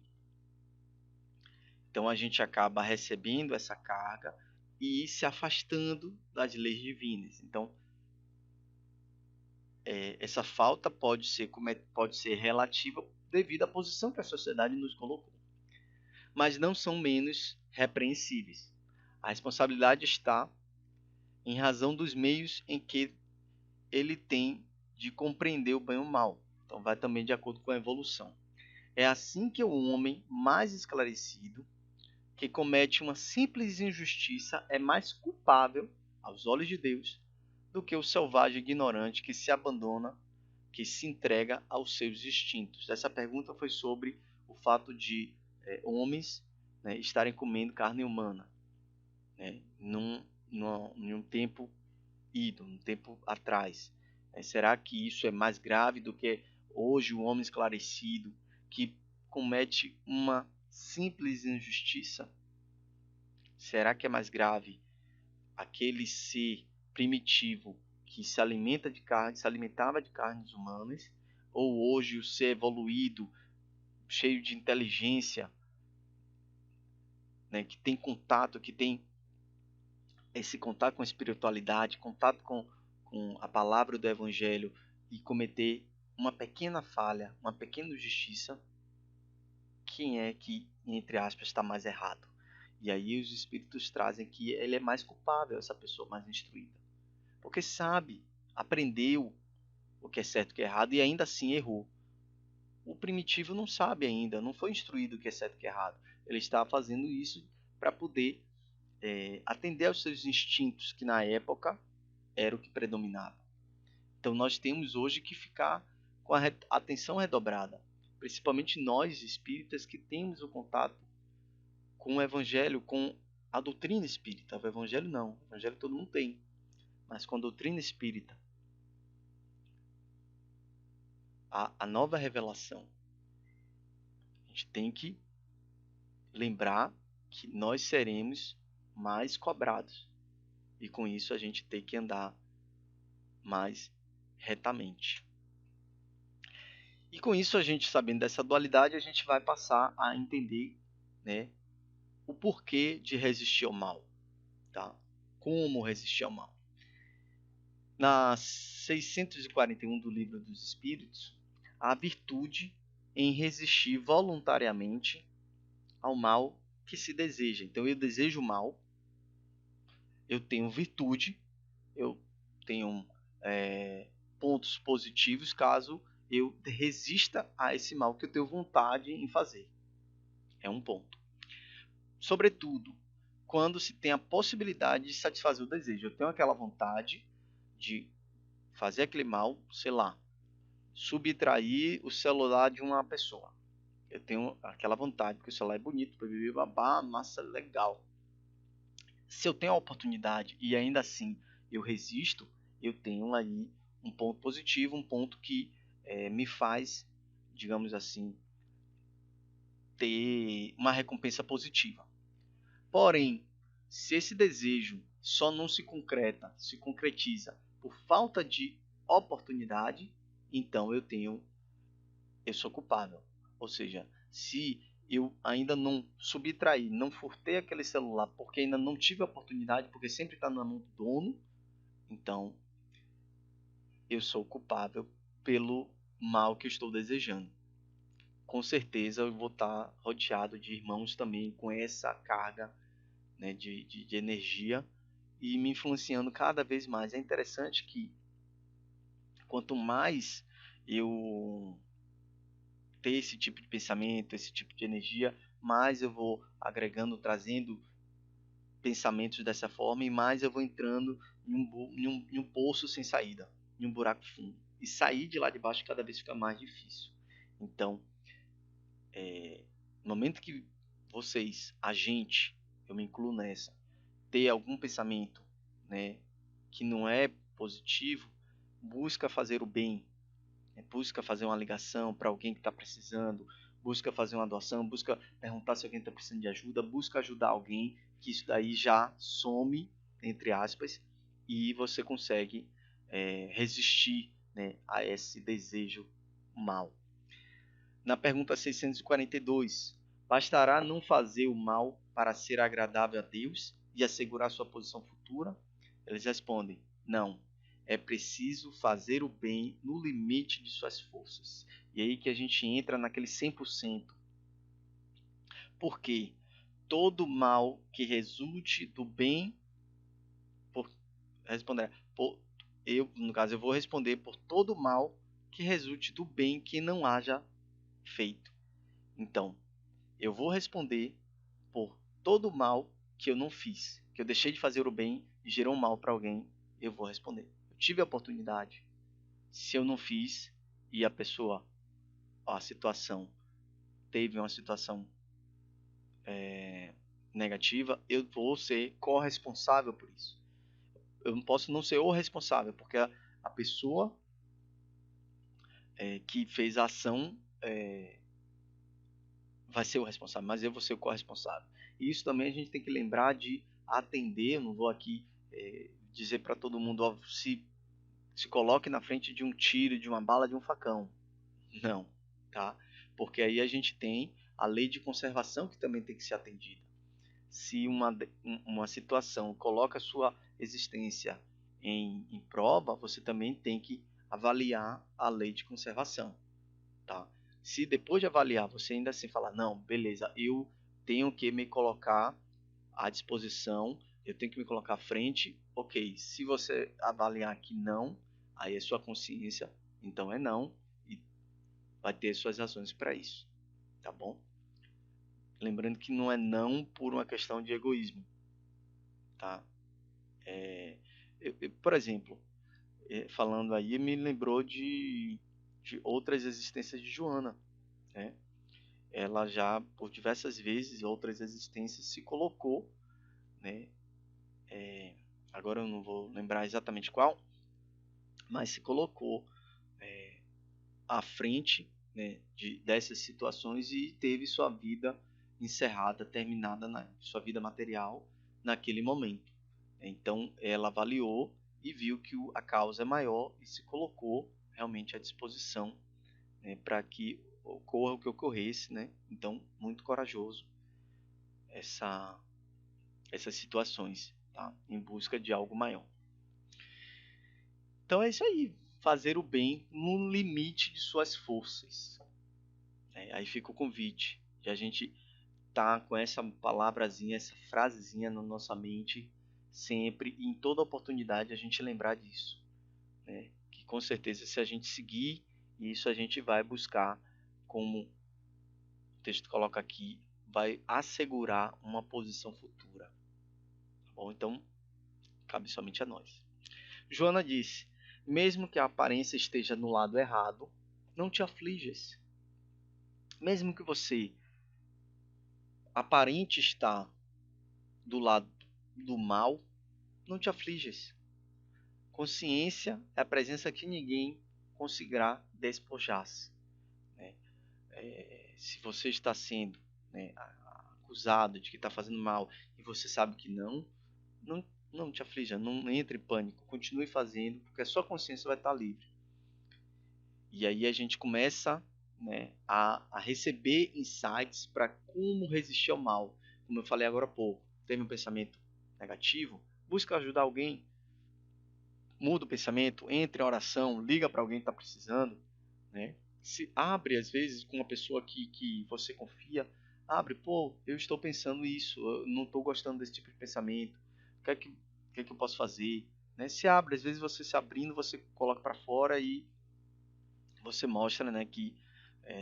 Então a gente acaba recebendo essa carga e se afastando das leis divinas. Então, essa falta pode ser relativa devido à posição que a sociedade nos colocou. Mas não são menos repreensíveis. A responsabilidade está em razão dos meios em que ele tem de compreender o bem e o mal. Então vai também de acordo com a evolução. É assim que o homem mais esclarecido, que comete uma simples injustiça, é mais culpável aos olhos de Deus do que o selvagem ignorante que se abandona, que se entrega aos seus instintos. Essa pergunta foi sobre o fato de homens, né, estarem comendo carne humana, né, num tempo num tempo atrás. Será que isso é mais grave do que hoje o homem esclarecido que comete uma simples injustiça? Será que é mais grave aquele ser primitivo que se alimentava de carnes humanas, ou hoje o ser evoluído, cheio de inteligência, né, que tem contato, que tem esse contato com a espiritualidade, contato com a palavra do Evangelho, e cometer uma pequena falha, uma pequena injustiça? Quem é que, entre aspas, está mais errado? E aí os espíritos trazem que ele é mais culpável, essa pessoa mais instruída. Porque sabe, aprendeu o que é certo e o que é errado e ainda assim errou. O primitivo não sabe ainda, não foi instruído o que é certo e o que é errado. Ele está fazendo isso para poder atender aos seus instintos, que na época era o que predominava. Então nós temos hoje que ficar com a atenção redobrada, principalmente nós espíritas que temos o contato com o evangelho, com a doutrina espírita. O evangelho não, o evangelho todo mundo tem, mas com a doutrina espírita, a nova revelação, a gente tem que lembrar que nós seremos mais cobrados, e com isso a gente tem que andar mais retamente. E com isso, a gente sabendo dessa dualidade, a gente vai passar a entender, né, o porquê de resistir ao mal, tá? Como resistir ao mal. Na 641 do Livro dos Espíritos, a virtude em resistir voluntariamente ao mal que se deseja. Então, eu desejo o mal, eu tenho virtude, eu tenho pontos positivos caso eu resista a esse mal que eu tenho vontade em fazer. É um ponto. Sobretudo, quando se tem a possibilidade de satisfazer o desejo. Eu tenho aquela vontade de fazer aquele mal, sei lá, subtrair o celular de uma pessoa. Eu tenho aquela vontade, porque o celular é bonito, babá, massa, legal. Se eu tenho a oportunidade e ainda assim eu resisto, eu tenho aí um ponto positivo, um ponto que me faz, digamos assim, ter uma recompensa positiva. Porém, se esse desejo só não se concretiza por falta de oportunidade, então eu sou culpável. Ou seja, se eu ainda não subtraí, não furtei aquele celular porque ainda não tive a oportunidade, porque sempre está na mão do dono, então eu sou culpável pelo mal que eu estou desejando. Com certeza eu vou estar rodeado de irmãos também com essa carga, né, de energia e me influenciando cada vez mais. É interessante que quanto mais eu ter esse tipo de pensamento, esse tipo de energia, mais eu vou agregando, trazendo pensamentos dessa forma e mais eu vou entrando em um poço sem saída, em um buraco fundo. E sair de lá de baixo cada vez fica mais difícil. Então, no momento que vocês, a gente, eu me incluo nessa, ter algum pensamento, né, que não é positivo, busca fazer o bem, né, busca fazer uma ligação para alguém que está precisando, busca fazer uma doação, busca perguntar se alguém está precisando de ajuda, busca ajudar alguém, que isso daí já some, entre aspas, e você consegue resistir, né, a esse desejo mal. Na pergunta 642, bastará não fazer o mal para ser agradável a Deus e assegurar sua posição futura? Eles respondem, não. É preciso fazer o bem no limite de suas forças. E aí que a gente entra naquele 100%. Porque todo mal que resulte do bem, no caso eu vou responder por todo mal que resulte do bem que não haja feito. Então, eu vou responder por todo o mal que eu não fiz, que eu deixei de fazer o bem e gerou um mal para alguém, eu vou responder. Eu tive a oportunidade. Se eu não fiz e a situação teve uma situação negativa, eu vou ser corresponsável por isso. Eu não posso não ser o responsável, porque a pessoa que fez a ação vai ser o responsável, mas eu vou ser o corresponsável. E isso também a gente tem que lembrar de atender. Eu não vou aqui dizer para todo mundo, ó, se coloque na frente de um tiro, de uma bala, de um facão. Não, tá? Porque aí a gente tem a lei de conservação que também tem que ser atendida. Se uma situação coloca a sua existência em prova, você também tem que avaliar a lei de conservação, tá? Se depois de avaliar você ainda assim falar, não, beleza, eu tenho que me colocar à disposição, eu tenho que me colocar à frente, ok. Se você avaliar que não, aí é sua consciência, então é não, e vai ter suas razões para isso, tá bom? Lembrando que não é não por uma questão de egoísmo, tá? Por exemplo, falando aí, me lembrou de outras existências de Joana, né? Ela já, por diversas vezes, em outras existências, se colocou, né? Agora eu não vou lembrar exatamente qual, mas se colocou à frente, né, dessas situações e teve sua vida encerrada, terminada, sua vida material naquele momento. Então ela avaliou e viu que a causa é maior e se colocou realmente à disposição, né, para que ocorra o que ocorresse, né? Então, muito corajoso essas situações, tá? Em busca de algo maior. Então é isso aí, fazer o bem no limite de suas forças. Aí fica o convite de a gente tá com essa palavrazinha, essa frasezinha na nossa mente sempre e em toda oportunidade a gente lembrar disso, né? Que com certeza se a gente seguir isso a gente vai buscar, como o texto coloca aqui, vai assegurar uma posição futura. Tá bom? Então cabe somente a nós. Joana disse: mesmo que a aparência esteja no lado errado, não te aflijas. Mesmo que você aparente estar do lado do mal, não te aflijas. Consciência é a presença que ninguém conseguirá despojar-se, né? Se você está sendo, né, acusado de que está fazendo mal e você sabe que não te aflija, não entre em pânico, continue fazendo, porque a sua consciência vai estar livre. E aí a gente começa, né, a receber insights para como resistir ao mal. Como eu falei agora há pouco, teve um pensamento negativo, busca ajudar alguém, muda o pensamento, entre em oração, liga para alguém que está precisando, né? Se abre às vezes com uma pessoa que você confia, abre, pô, eu estou pensando isso, eu não estou gostando desse tipo de pensamento, o que é que eu posso fazer, né? Se abre, às vezes você se abrindo, você coloca para fora e você mostra, né, que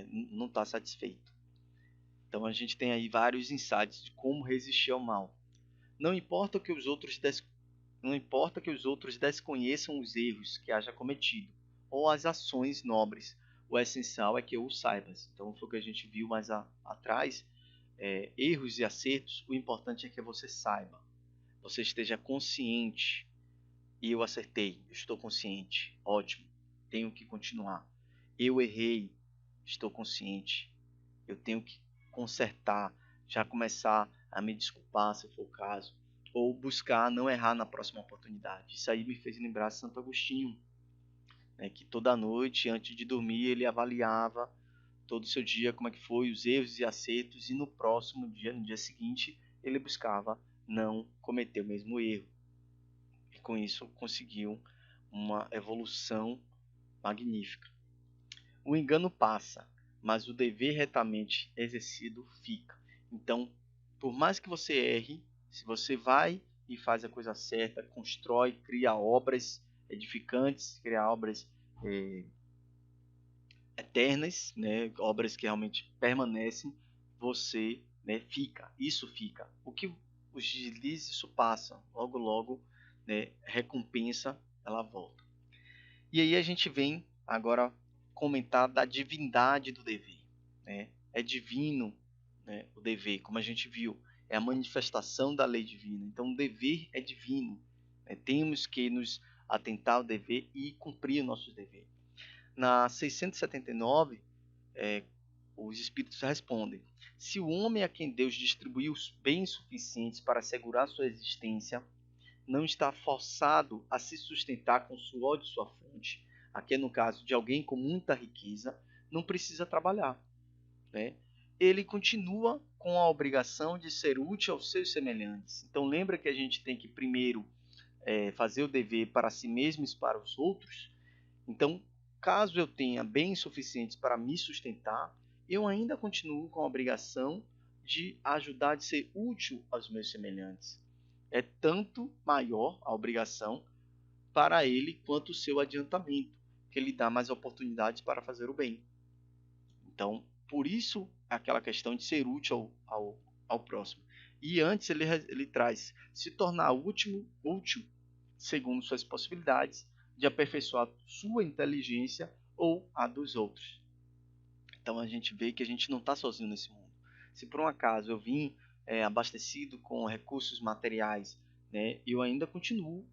não está satisfeito. Então a gente tem aí vários insights de como resistir ao mal. Não importa que os outros desconheçam os erros que haja cometido ou as ações nobres. O essencial é que eu o saibas. Então foi o que a gente viu mais atrás. Erros e acertos, o importante é que você saiba. Você esteja consciente. E eu acertei, eu estou consciente. Ótimo, tenho que continuar. Eu errei, estou consciente. Eu tenho que consertar, já começar a me desculpar, se for o caso, ou buscar não errar na próxima oportunidade. Isso aí me fez lembrar Santo Agostinho, né, que toda noite, antes de dormir, ele avaliava todo o seu dia, como é que foi, os erros e acertos, e no próximo dia, no dia seguinte, ele buscava não cometer o mesmo erro. E com isso conseguiu uma evolução magnífica. O engano passa, mas o dever retamente exercido fica. Então, por mais que você erre, se você vai e faz a coisa certa, constrói, cria obras edificantes, cria obras eternas, né, obras que realmente permanecem, você, né, fica. Isso fica. O que os deslizes, isso passa. Logo, logo, né, recompensa, ela volta. E aí a gente vem agora comentar da divindade do dever, né? É divino, né, o dever, como a gente viu, é a manifestação da lei divina. Então o dever é divino, né? Temos que nos atentar ao dever e cumprir o nosso dever. Na 679, os espíritos respondem: se o homem a quem Deus distribuiu os bens suficientes para assegurar sua existência não está forçado a se sustentar com o suor de sua fonte, aqui é no caso de alguém com muita riqueza, não precisa trabalhar, né? Ele continua com a obrigação de ser útil aos seus semelhantes. Então lembra que a gente tem que primeiro fazer o dever para si mesmo e para os outros. Então, caso eu tenha bens suficientes para me sustentar, eu ainda continuo com a obrigação de ajudar, de ser útil aos meus semelhantes. É tanto maior a obrigação para ele quanto o seu adiantamento, que ele dá mais oportunidades para fazer o bem. Então, por isso, aquela questão de ser útil ao próximo. E antes ele traz se tornar útil segundo suas possibilidades, de aperfeiçoar sua inteligência ou a dos outros. Então a gente vê que a gente não está sozinho nesse mundo. Se por um acaso eu vim abastecido com recursos materiais, né, eu ainda continuo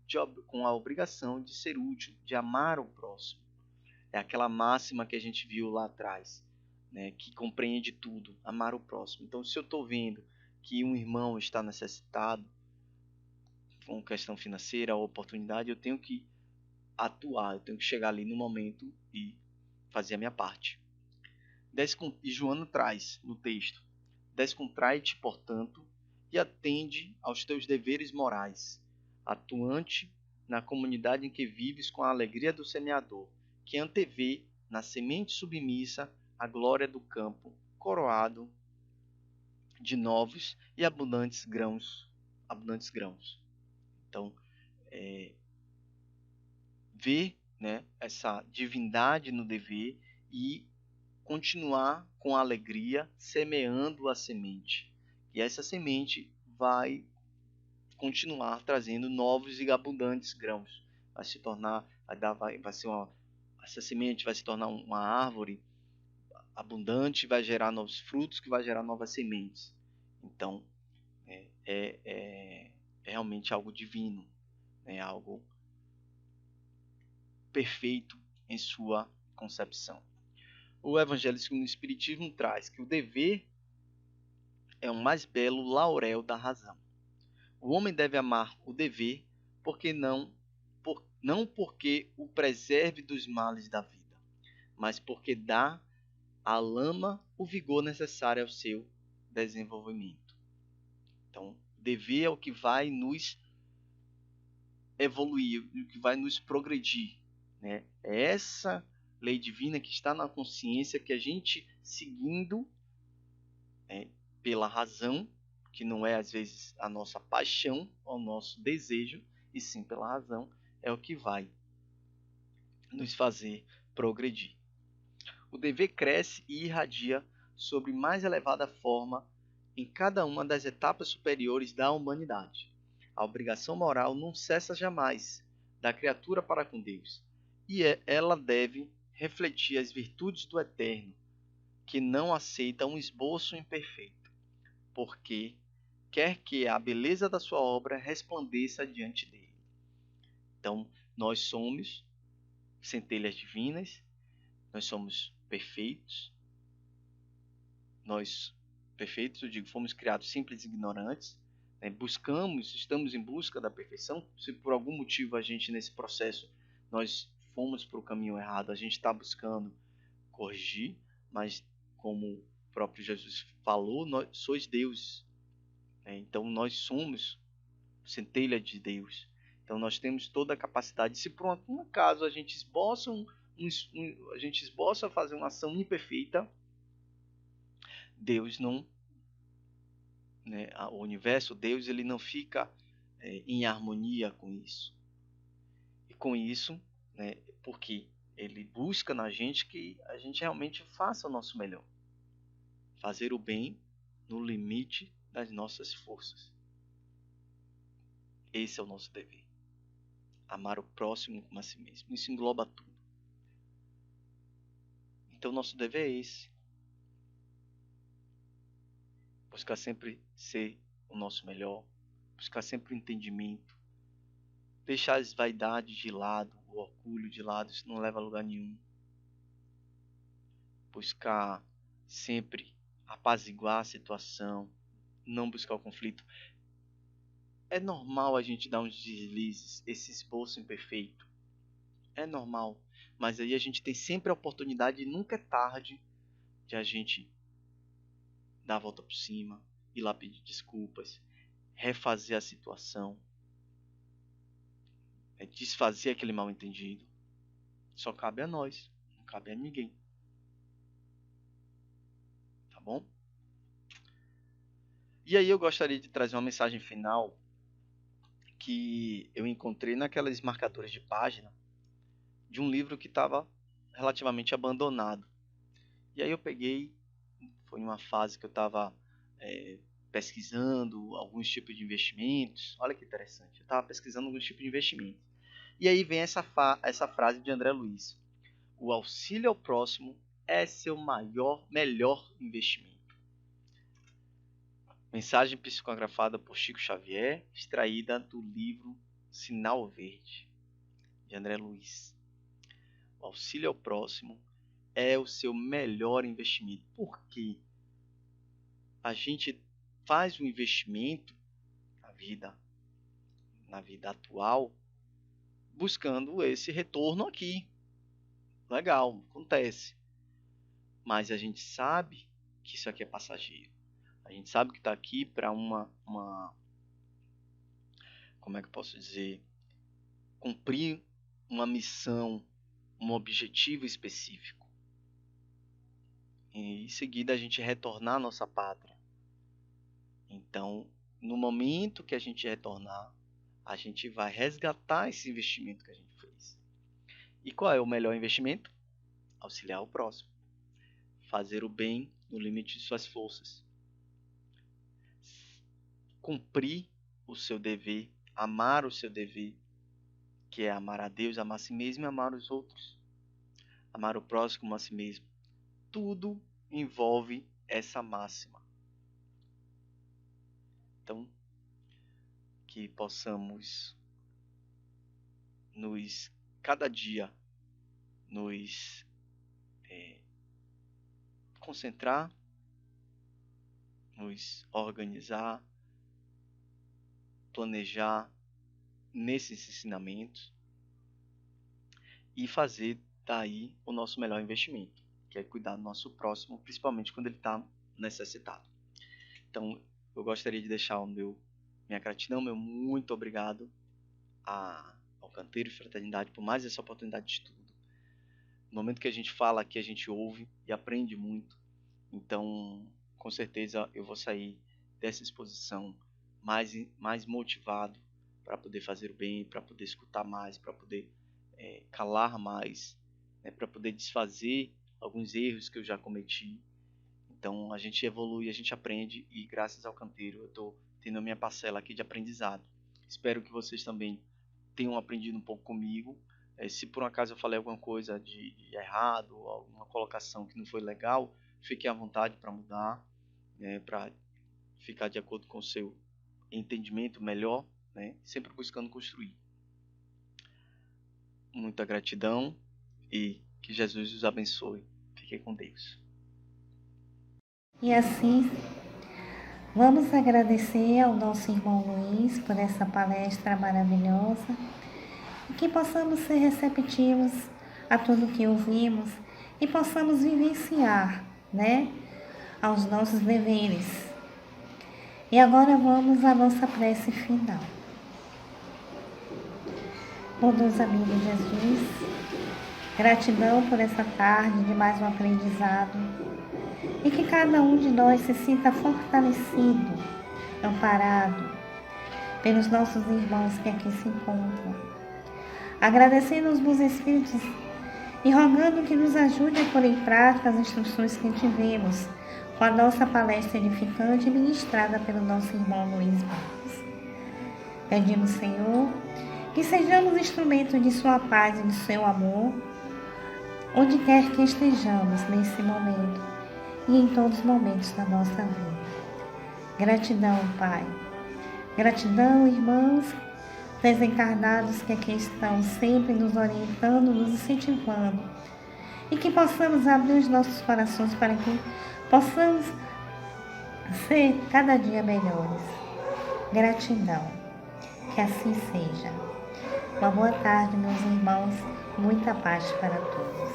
com a obrigação de ser útil, de amar o próximo. É aquela máxima que a gente viu lá atrás, né, que compreende tudo, amar o próximo. Então, se eu estou vendo que um irmão está necessitado, com questão financeira ou oportunidade, eu tenho que atuar, eu tenho que chegar ali no momento e fazer a minha parte. E Joana traz no texto: descontrai-te, portanto, e atende aos teus deveres morais, atuante na comunidade em que vives com a alegria do semeador, que antevê na semente submissa a glória do campo, coroado de novos e abundantes grãos. Então, ver, né, essa divindade no dever e continuar com alegria semeando a semente. E essa semente vai continuar trazendo novos e abundantes grãos. Vai se tornar, vai ser essa semente vai se tornar uma árvore abundante, vai gerar novos frutos, que vai gerar novas sementes. Então, é realmente algo divino, é algo perfeito em sua concepção. O Evangelho segundo o Espiritismo traz que o dever é o mais belo laurel da razão. O homem deve amar o dever porque não porque o preserve dos males da vida, mas porque dá à lama o vigor necessário ao seu desenvolvimento. Então, dever é o que vai nos evoluir, o que vai nos progredir, né? É essa lei divina que está na consciência que a gente seguindo pela razão, que não é às vezes a nossa paixão, o nosso desejo, e sim pela razão, é o que vai nos fazer progredir. O dever cresce e irradia sobre mais elevada forma em cada uma das etapas superiores da humanidade. A obrigação moral não cessa jamais da criatura para com Deus, e ela deve refletir as virtudes do Eterno, que não aceita um esboço imperfeito, porque quer que a beleza da sua obra resplandeça diante dele. Então, nós somos centelhas divinas, nós somos perfeitos, eu digo, fomos criados simples e ignorantes, né? Estamos em busca da perfeição. Se por algum motivo a gente nesse processo nós fomos para o caminho errado, a gente está buscando corrigir, mas como o próprio Jesus falou, nós sois deuses, né? Então nós somos centelha de Deus. Então nós temos toda a capacidade. Se por um acaso a gente esboça fazer uma ação imperfeita, Deus não, né, o universo, Deus, ele não fica em harmonia com isso. E com isso, né, porque ele busca na gente que a gente realmente faça o nosso melhor. Fazer o bem no limite das nossas forças. Esse é o nosso dever. Amar o próximo como a si mesmo. Isso engloba tudo. Então, nosso dever é esse. Buscar sempre ser o nosso melhor. Buscar sempre o entendimento. Deixar as vaidades de lado, o orgulho de lado. Isso não leva a lugar nenhum. Buscar sempre apaziguar a situação. Não buscar o conflito. É normal a gente dar uns deslizes, esse esboço imperfeito. É normal. Mas aí a gente tem sempre a oportunidade, e nunca é tarde, de a gente dar a volta por cima, ir lá pedir desculpas, refazer a situação, desfazer aquele mal entendido. Só cabe a nós, não cabe a ninguém. Tá bom? E aí eu gostaria de trazer uma mensagem final que eu encontrei naquelas marcadores de página de um livro que estava relativamente abandonado. E aí eu peguei, foi uma fase que eu estava pesquisando alguns tipos de investimentos. Olha que interessante, eu estava pesquisando alguns tipos de investimentos. E aí vem essa frase de André Luiz: o auxílio ao próximo é seu melhor investimento. Mensagem psicografada por Chico Xavier, extraída do livro Sinal Verde, de André Luiz. O auxílio ao próximo é o seu melhor investimento. Por quê? A gente faz um investimento na vida atual, buscando esse retorno aqui. Legal, acontece. Mas a gente sabe que isso aqui é passageiro. A gente sabe que está aqui para como é que eu posso dizer? Cumprir uma missão, um objetivo específico. E em seguida a gente retornar à nossa pátria. Então, no momento que a gente retornar, a gente vai resgatar esse investimento que a gente fez. E qual é o melhor investimento? Auxiliar o próximo. Fazer o bem no limite de suas forças. Cumprir o seu dever, amar o seu dever, que é amar a Deus, amar a si mesmo e amar os outros. Amar o próximo como a si mesmo. Tudo envolve essa máxima. Então, que possamos cada dia, nos concentrar, nos organizar, planejar nesses ensinamentos e fazer daí o nosso melhor investimento, que é cuidar do nosso próximo, principalmente quando ele está necessitado. Então, eu gostaria de deixar minha gratidão, meu muito obrigado ao Canteiro e Fraternidade por mais essa oportunidade de estudo. No momento que a gente fala aqui, a gente ouve e aprende muito. Então, com certeza, eu vou sair dessa exposição mais motivado para poder fazer o bem, para poder escutar mais, para poder calar mais, né, para poder desfazer alguns erros que eu já cometi. Então, a gente evolui, a gente aprende e graças ao Canteiro eu estou tendo a minha parcela aqui de aprendizado. Espero que vocês também tenham aprendido um pouco comigo. Se por um acaso eu falei alguma coisa de errado, alguma colocação que não foi legal, fique à vontade para mudar, né, para ficar de acordo com o seu entendimento melhor, né, sempre buscando construir. Muita gratidão e que Jesus os abençoe. Fiquem com Deus. E assim, vamos agradecer ao nosso irmão Luiz por essa palestra maravilhosa e que possamos ser receptivos a tudo que ouvimos e possamos vivenciar, né, aos nossos deveres. E agora vamos à nossa prece final. Bondoso amigo Jesus, gratidão por essa tarde de mais um aprendizado e que cada um de nós se sinta fortalecido, amparado pelos nossos irmãos que aqui se encontram. Agradecendo aos bons espíritos e rogando que nos ajude a pôr em prática as instruções que tivemos com a nossa palestra edificante ministrada pelo nosso irmão Luiz Barros. Pedimos, Senhor, que sejamos instrumentos de sua paz e de seu amor, onde quer que estejamos nesse momento e em todos os momentos da nossa vida. Gratidão, Pai. Gratidão, irmãos desencarnados que aqui estão sempre nos orientando, nos incentivando e que possamos abrir os nossos corações para que possamos ser cada dia melhores. Gratidão. Que assim seja. Uma boa tarde, meus irmãos. Muita paz para todos.